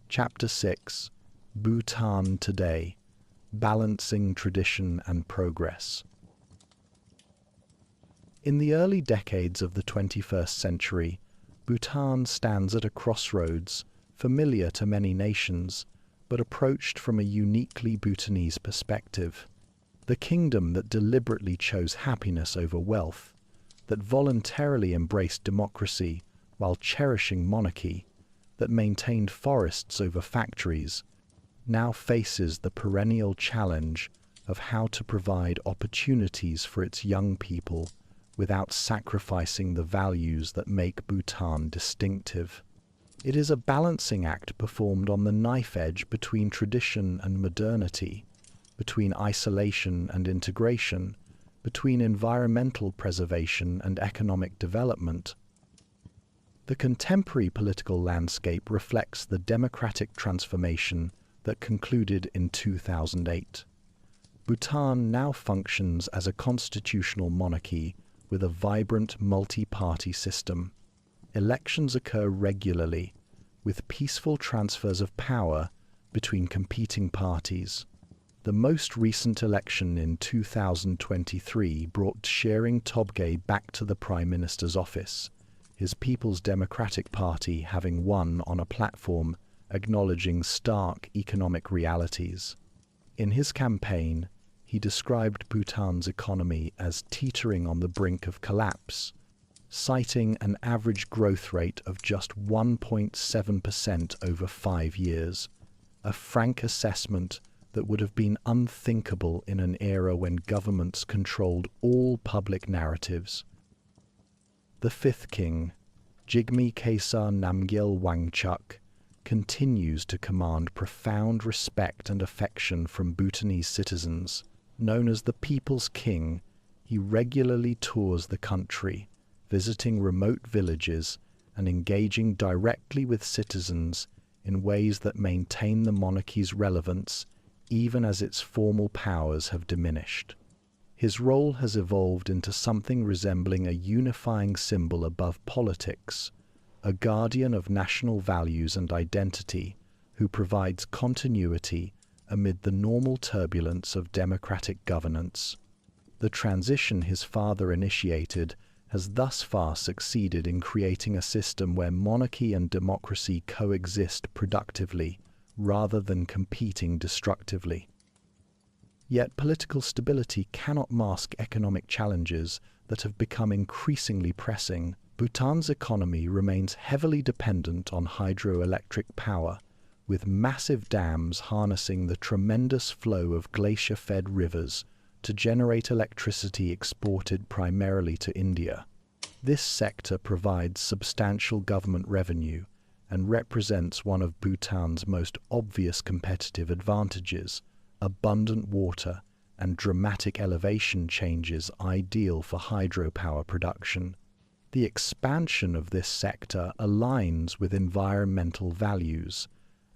Chapter 6. Bhutan Today: Balancing Tradition and Progress. In the early decades of the 21st century, Bhutan stands at a crossroads, familiar to many nations, but approached from a uniquely Bhutanese perspective. The kingdom that deliberately chose happiness over wealth, that voluntarily embraced democracy while cherishing monarchy, that maintained forests over factories, now faces the perennial challenge of how to provide opportunities for its young people without sacrificing the values that make Bhutan distinctive. It is a balancing act performed on the knife edge between tradition and modernity, between isolation and integration, between environmental preservation and economic development. The contemporary political landscape reflects the democratic transformation that concluded in 2008. Bhutan now functions as a constitutional monarchy with a vibrant multi-party system. Elections occur regularly, with peaceful transfers of power between competing parties. The most recent election in 2023 brought Tshering Tobgay back to the Prime Minister's office, his People's Democratic Party having won on a platform acknowledging stark economic realities. In his campaign, he described Bhutan's economy as teetering on the brink of collapse, citing an average growth rate of just 1.7% over 5 years, a frank assessment that would have been unthinkable in an era when governments controlled all public narratives. The fifth king, Jigme Khesar Namgyel Wangchuck, continues to command profound respect and affection from Bhutanese citizens. Known as the People's King, he regularly tours the country, visiting remote villages and engaging directly with citizens in ways that maintain the monarchy's relevance even as its formal powers have diminished. His role has evolved into something resembling a unifying symbol above politics, a guardian of national values and identity who provides continuity amid the normal turbulence of democratic governance. The transition his father initiated has thus far succeeded in creating a system where monarchy and democracy coexist productively rather than competing destructively. Yet political stability cannot mask economic challenges that have become increasingly pressing. Bhutan's economy remains heavily dependent on hydroelectric power, with massive dams harnessing the tremendous flow of glacier-fed rivers to generate electricity exported primarily to India. This sector provides substantial government revenue and represents one of Bhutan's most obvious competitive advantages: abundant water and dramatic elevation changes ideal for hydropower production. The expansion of this sector aligns with environmental values,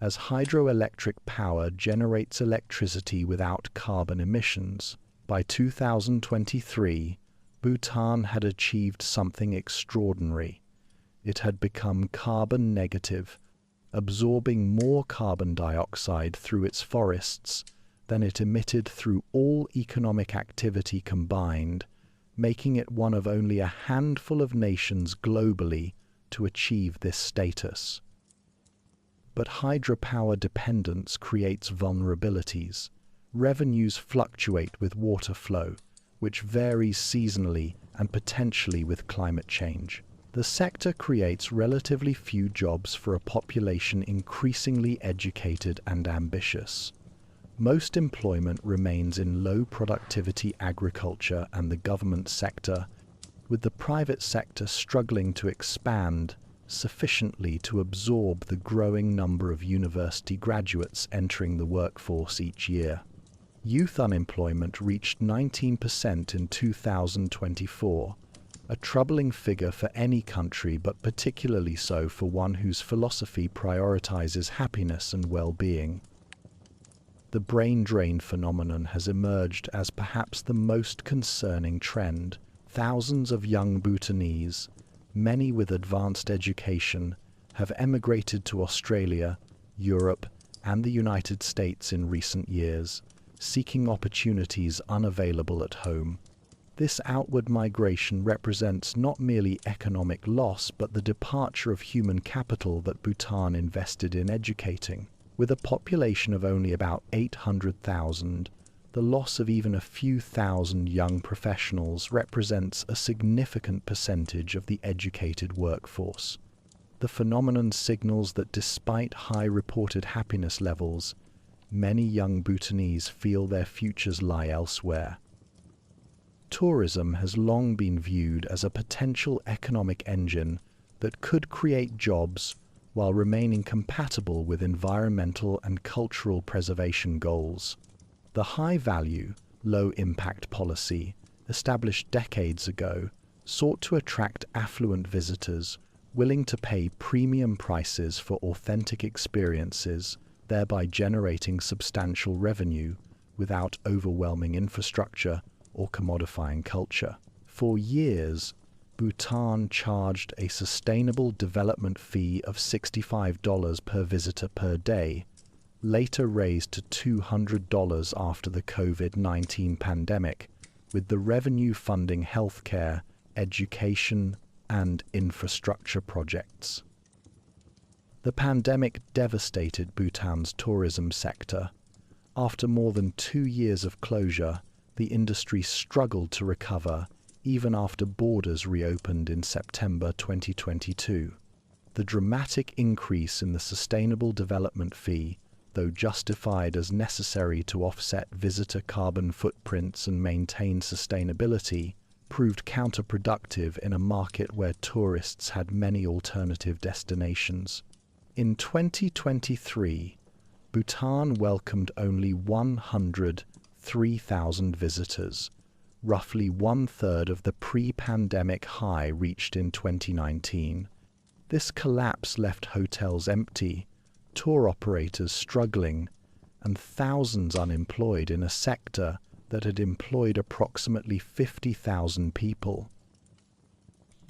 as hydroelectric power generates electricity without carbon emissions. By 2023, Bhutan had achieved something extraordinary. It had become carbon negative, absorbing more carbon dioxide through its forests than it emitted through all economic activity combined, making it one of only a handful of nations globally to achieve this status. But hydropower dependence creates vulnerabilities. Revenues fluctuate with water flow, which varies seasonally and potentially with climate change. The sector creates relatively few jobs for a population increasingly educated and ambitious. Most employment remains in low-productivity agriculture and the government sector, with the private sector struggling to expand sufficiently to absorb the growing number of university graduates entering the workforce each year. Youth unemployment reached 19% in 2024, a troubling figure for any country, but particularly so for one whose philosophy prioritizes happiness and well-being. The brain drain phenomenon has emerged as perhaps the most concerning trend. Thousands of young Bhutanese, many with advanced education, have emigrated to Australia, Europe, and the United States in recent years, seeking opportunities unavailable at home. This outward migration represents not merely economic loss, but the departure of human capital that Bhutan invested in educating. With a population of only about 800,000, the loss of even a few thousand young professionals represents a significant percentage of the educated workforce. The phenomenon signals that despite high reported happiness levels, many young Bhutanese feel their futures lie elsewhere. Tourism has long been viewed as a potential economic engine that could create jobs while remaining compatible with environmental and cultural preservation goals. The high-value, low-impact policy, established decades ago, sought to attract affluent visitors willing to pay premium prices for authentic experiences, thereby generating substantial revenue without overwhelming infrastructure or commodifying culture. For years, Bhutan charged a sustainable development fee of $65 per visitor per day, later raised to $200 after the COVID-19 pandemic, with the revenue funding healthcare, education, and infrastructure projects. The pandemic devastated Bhutan's tourism sector. After more than 2 years of closure, the industry struggled to recover even after borders reopened in September 2022. The dramatic increase in the sustainable development fee, though justified as necessary to offset visitor carbon footprints and maintain sustainability, proved counterproductive in a market where tourists had many alternative destinations. In 2023, Bhutan welcomed only 103,000 visitors, roughly one-third of the pre-pandemic high reached in 2019. This collapse left hotels empty, tour operators struggling, and thousands unemployed in a sector that had employed approximately 50,000 people.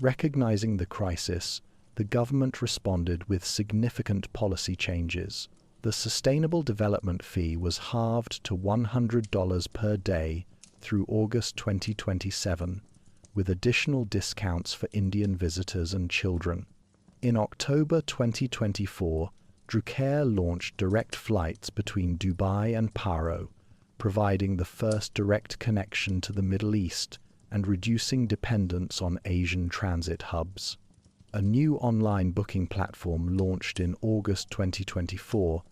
Recognizing the crisis, the government responded with significant policy changes. The Sustainable Development Fee was halved to $100 per day through August 2027, with additional discounts for Indian visitors and children. In October 2024, Drucare launched direct flights between Dubai and Paro, providing the first direct connection to the Middle East and reducing dependence on Asian transit hubs. A new online booking platform launched in August 2024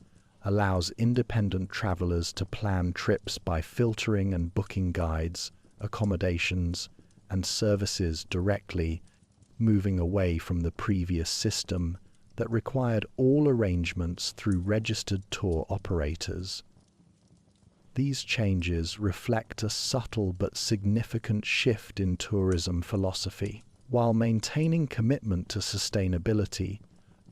allows independent travelers to plan trips by filtering and booking guides, accommodations, and services directly, moving away from the previous system that required all arrangements through registered tour operators. These changes reflect a subtle but significant shift in tourism philosophy. While maintaining commitment to sustainability,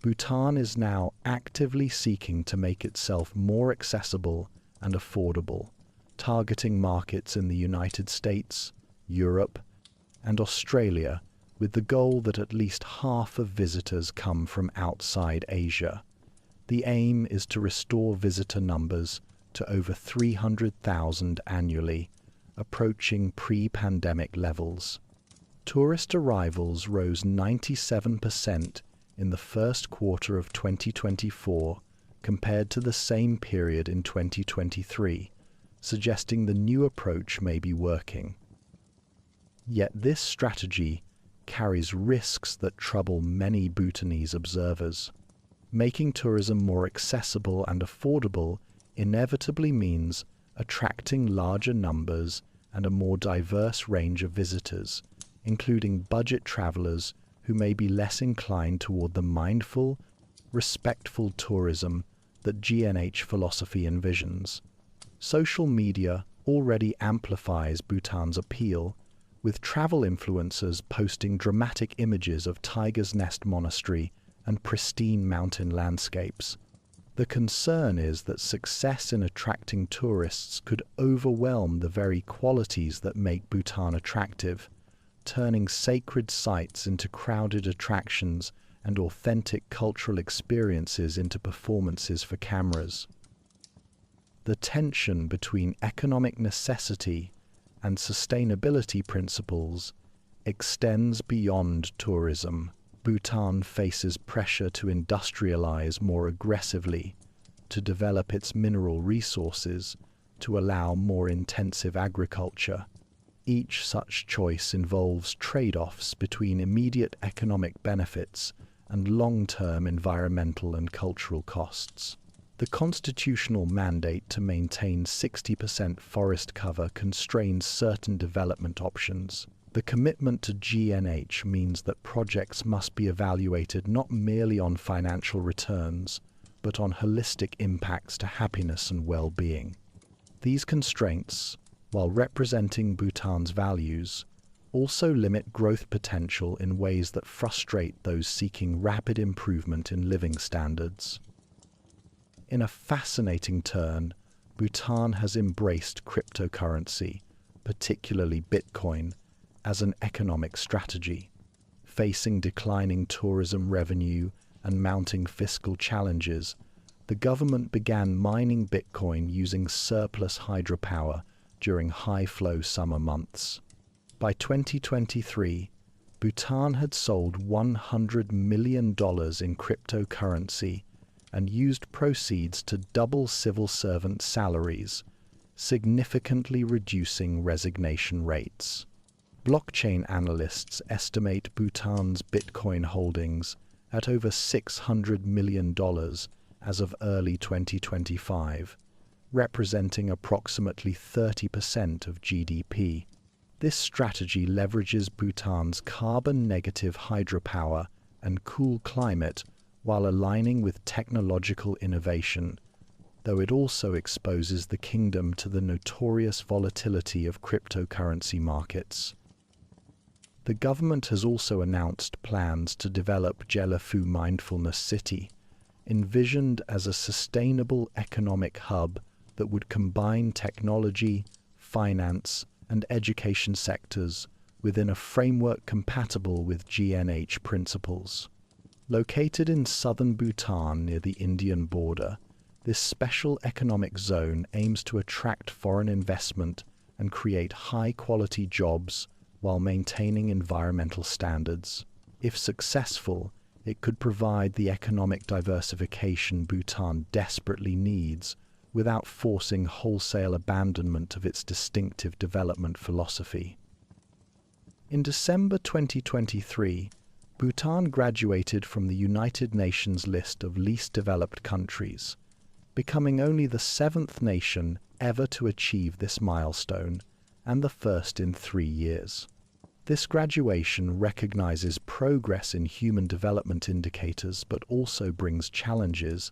Bhutan is now actively seeking to make itself more accessible and affordable, targeting markets in the United States, Europe, and Australia, with the goal that at least half of visitors come from outside Asia. The aim is to restore visitor numbers to over 300,000 annually, approaching pre-pandemic levels. Tourist arrivals rose 97% in the first quarter of 2024 compared to the same period in 2023, suggesting the new approach may be working. Yet this strategy carries risks that trouble many Bhutanese observers. Making tourism more accessible and affordable inevitably means attracting larger numbers and a more diverse range of visitors, including budget travelers who may be less inclined toward the mindful, respectful tourism that GNH philosophy envisions. Social media already amplifies Bhutan's appeal, with travel influencers posting dramatic images of Tiger's Nest Monastery and pristine mountain landscapes. The concern is that success in attracting tourists could overwhelm the very qualities that make Bhutan attractive, turning sacred sites into crowded attractions and authentic cultural experiences into performances for cameras. The tension between economic necessity and sustainability principles extends beyond tourism. Bhutan faces pressure to industrialize more aggressively, to develop its mineral resources, to allow more intensive agriculture. Each such choice involves trade-offs between immediate economic benefits and long-term environmental and cultural costs. The constitutional mandate to maintain 60% forest cover constrains certain development options. The commitment to GNH means that projects must be evaluated not merely on financial returns, but on holistic impacts to happiness and well-being. These constraints, while representing Bhutan's values, also limit growth potential in ways that frustrate those seeking rapid improvement in living standards. In a fascinating turn, Bhutan has embraced cryptocurrency, particularly Bitcoin, as an economic strategy. Facing declining tourism revenue and mounting fiscal challenges, the government began mining Bitcoin using surplus hydropower during high-flow summer months. By 2023, Bhutan had sold $100 million in cryptocurrency and used proceeds to double civil servant salaries, significantly reducing resignation rates. Blockchain analysts estimate Bhutan's Bitcoin holdings at over $600 million as of early 2025, representing approximately 30% of GDP. This strategy leverages Bhutan's carbon-negative hydropower and cool climate while aligning with technological innovation, though it also exposes the kingdom to the notorious volatility of cryptocurrency markets. The government has also announced plans to develop Gelaphu Mindfulness City, envisioned as a sustainable economic hub that would combine technology, finance, and education sectors within a framework compatible with GNH principles. Located in southern Bhutan near the Indian border, this special economic zone aims to attract foreign investment and create high-quality jobs while maintaining environmental standards. If successful, it could provide the economic diversification Bhutan desperately needs without forcing wholesale abandonment of its distinctive development philosophy. In December 2023, Bhutan graduated from the United Nations list of least developed countries, becoming only the 7th nation ever to achieve this milestone and the first in 3 years. This graduation recognizes progress in human development indicators but also brings challenges,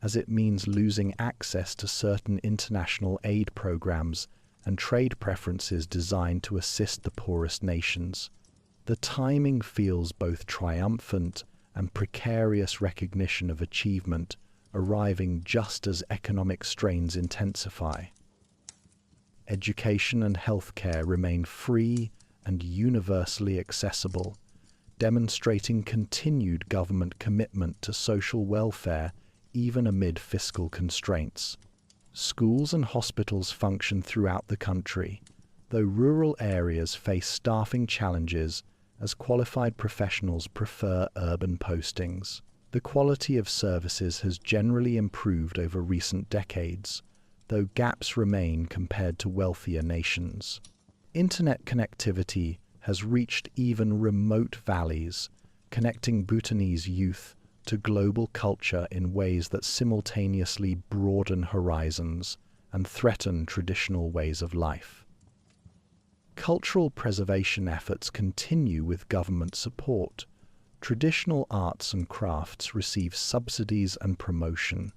as it means losing access to certain international aid programs and trade preferences designed to assist the poorest nations. The timing feels both triumphant and precarious recognition of achievement, arriving just as economic strains intensify. Education and healthcare remain free and universally accessible, demonstrating continued government commitment to social welfare even amid fiscal constraints. Schools and hospitals function throughout the country, though rural areas face staffing challenges as qualified professionals prefer urban postings. The quality of services has generally improved over recent decades, though gaps remain compared to wealthier nations. Internet connectivity has reached even remote valleys, connecting Bhutanese youth to global culture in ways that simultaneously broaden horizons and threaten traditional ways of life. Cultural preservation efforts continue with government support. Traditional arts and crafts receive subsidies and promotion.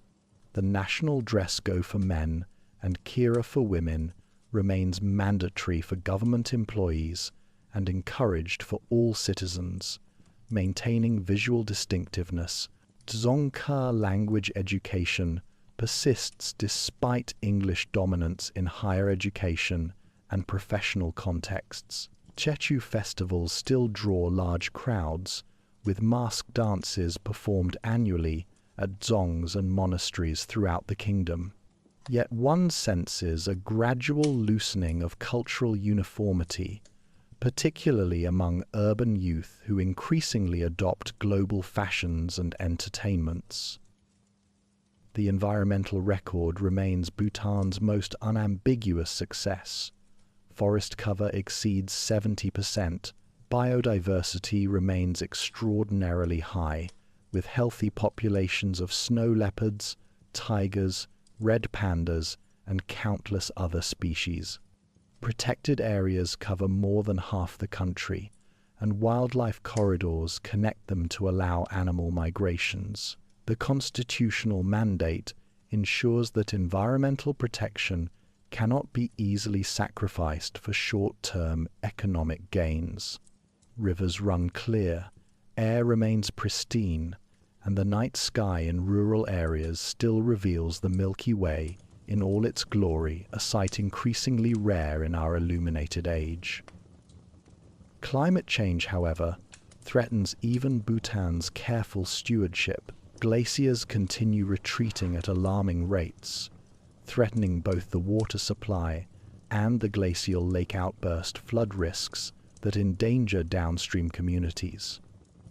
The national dress go for men and kira for women remains mandatory for government employees and encouraged for all citizens, maintaining visual distinctiveness. Dzongkha language education persists despite English dominance in higher education and professional contexts. Chechu festivals still draw large crowds, with mask dances performed annually at dzongs and monasteries throughout the kingdom. Yet one senses a gradual loosening of cultural uniformity, particularly among urban youth who increasingly adopt global fashions and entertainments. The environmental record remains Bhutan's most unambiguous success. Forest cover exceeds 70%. Biodiversity remains extraordinarily high, with healthy populations of snow leopards, tigers, red pandas, and countless other species. Protected areas cover more than half the country, and wildlife corridors connect them to allow animal migrations. The constitutional mandate ensures that environmental protection cannot be easily sacrificed for short-term economic gains. Rivers run clear, air remains pristine, and the night sky in rural areas still reveals the Milky Way in all its glory, a sight increasingly rare in our illuminated age. Climate change, however, threatens even Bhutan's careful stewardship. Glaciers continue retreating at alarming rates, threatening both the water supply and the glacial lake outburst flood risks that endanger downstream communities.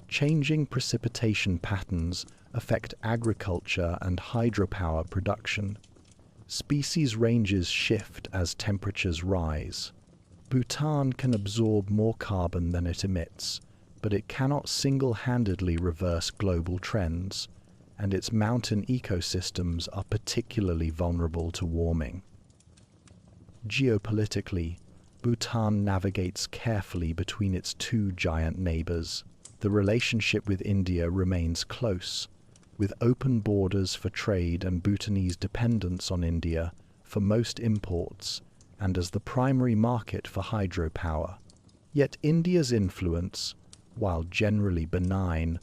Changing precipitation patterns affect agriculture and hydropower production. Species ranges shift as temperatures rise. Bhutan can absorb more carbon than it emits, but it cannot single-handedly reverse global trends, and its mountain ecosystems are particularly vulnerable to warming. Geopolitically, Bhutan navigates carefully between its two giant neighbors. The relationship with India remains close, with open borders for trade and Bhutanese dependence on India for most imports and as the primary market for hydropower. Yet India's influence, while generally benign,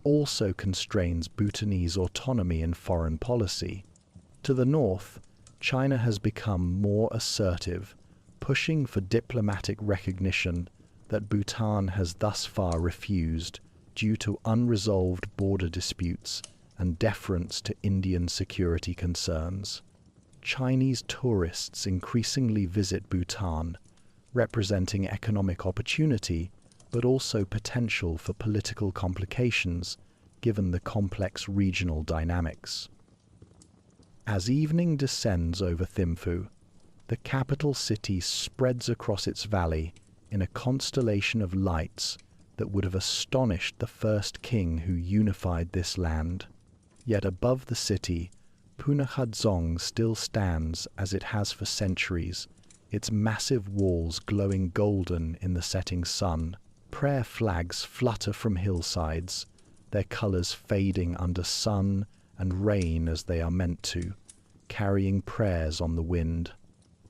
also constrains Bhutanese autonomy in foreign policy. To the north, China has become more assertive, pushing for diplomatic recognition that Bhutan has thus far refused due to unresolved border disputes and deference to Indian security concerns. Chinese tourists increasingly visit Bhutan, representing economic opportunity but also potential for political complications given the complex regional dynamics. As evening descends over Thimphu, the capital city spreads across its valley in a constellation of lights that would have astonished the first king who unified this land. Yet above the city, Punahadzong still stands as it has for centuries, its massive walls glowing golden in the setting sun. Prayer flags flutter from hillsides, their colors fading under sun and rain as they are meant to, carrying prayers on the wind.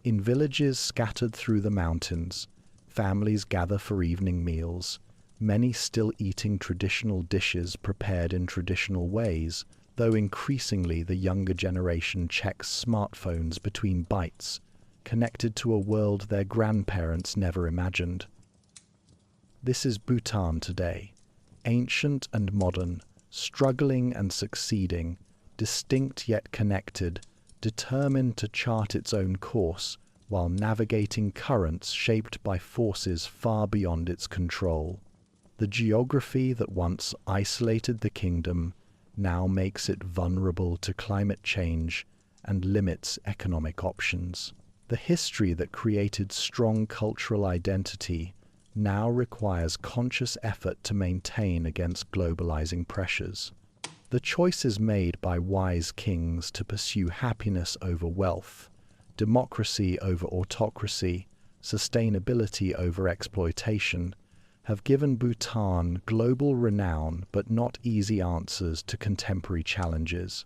In villages scattered through the mountains, families gather for evening meals, many still eating traditional dishes prepared in traditional ways, though increasingly the younger generation checks smartphones between bites, connected to a world their grandparents never imagined. This is Bhutan today, ancient and modern, struggling and succeeding, distinct yet connected, determined to chart its own course while navigating currents shaped by forces far beyond its control. The geography that once isolated the kingdom now makes it vulnerable to climate change and limits economic options. The history that created strong cultural identity now requires conscious effort to maintain against globalizing pressures. The choices made by wise kings to pursue happiness over wealth, democracy over autocracy, sustainability over exploitation, have given Bhutan global renown but not easy answers to contemporary challenges.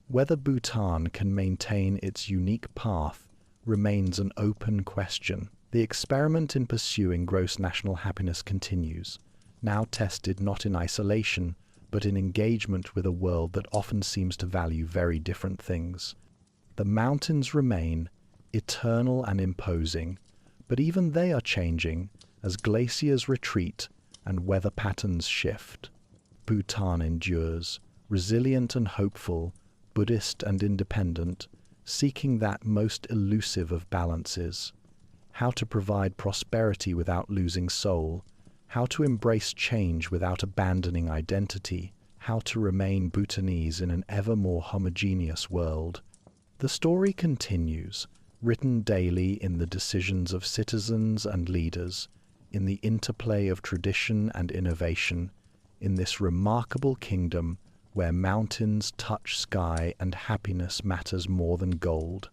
Whether Bhutan can maintain its unique path remains an open question. The experiment in pursuing gross national happiness continues, now tested not in isolation, but in engagement with a world that often seems to value very different things. The mountains remain, eternal and imposing, but even they are changing as glaciers retreat and weather patterns shift. Bhutan endures, resilient and hopeful, Buddhist and independent, seeking that most elusive of balances. How to provide prosperity without losing soul, how to embrace change without abandoning identity, how to remain Bhutanese in an ever more homogeneous world. The story continues, written daily in the decisions of citizens and leaders, in the interplay of tradition and innovation, in this remarkable kingdom where mountains touch sky and happiness matters more than gold.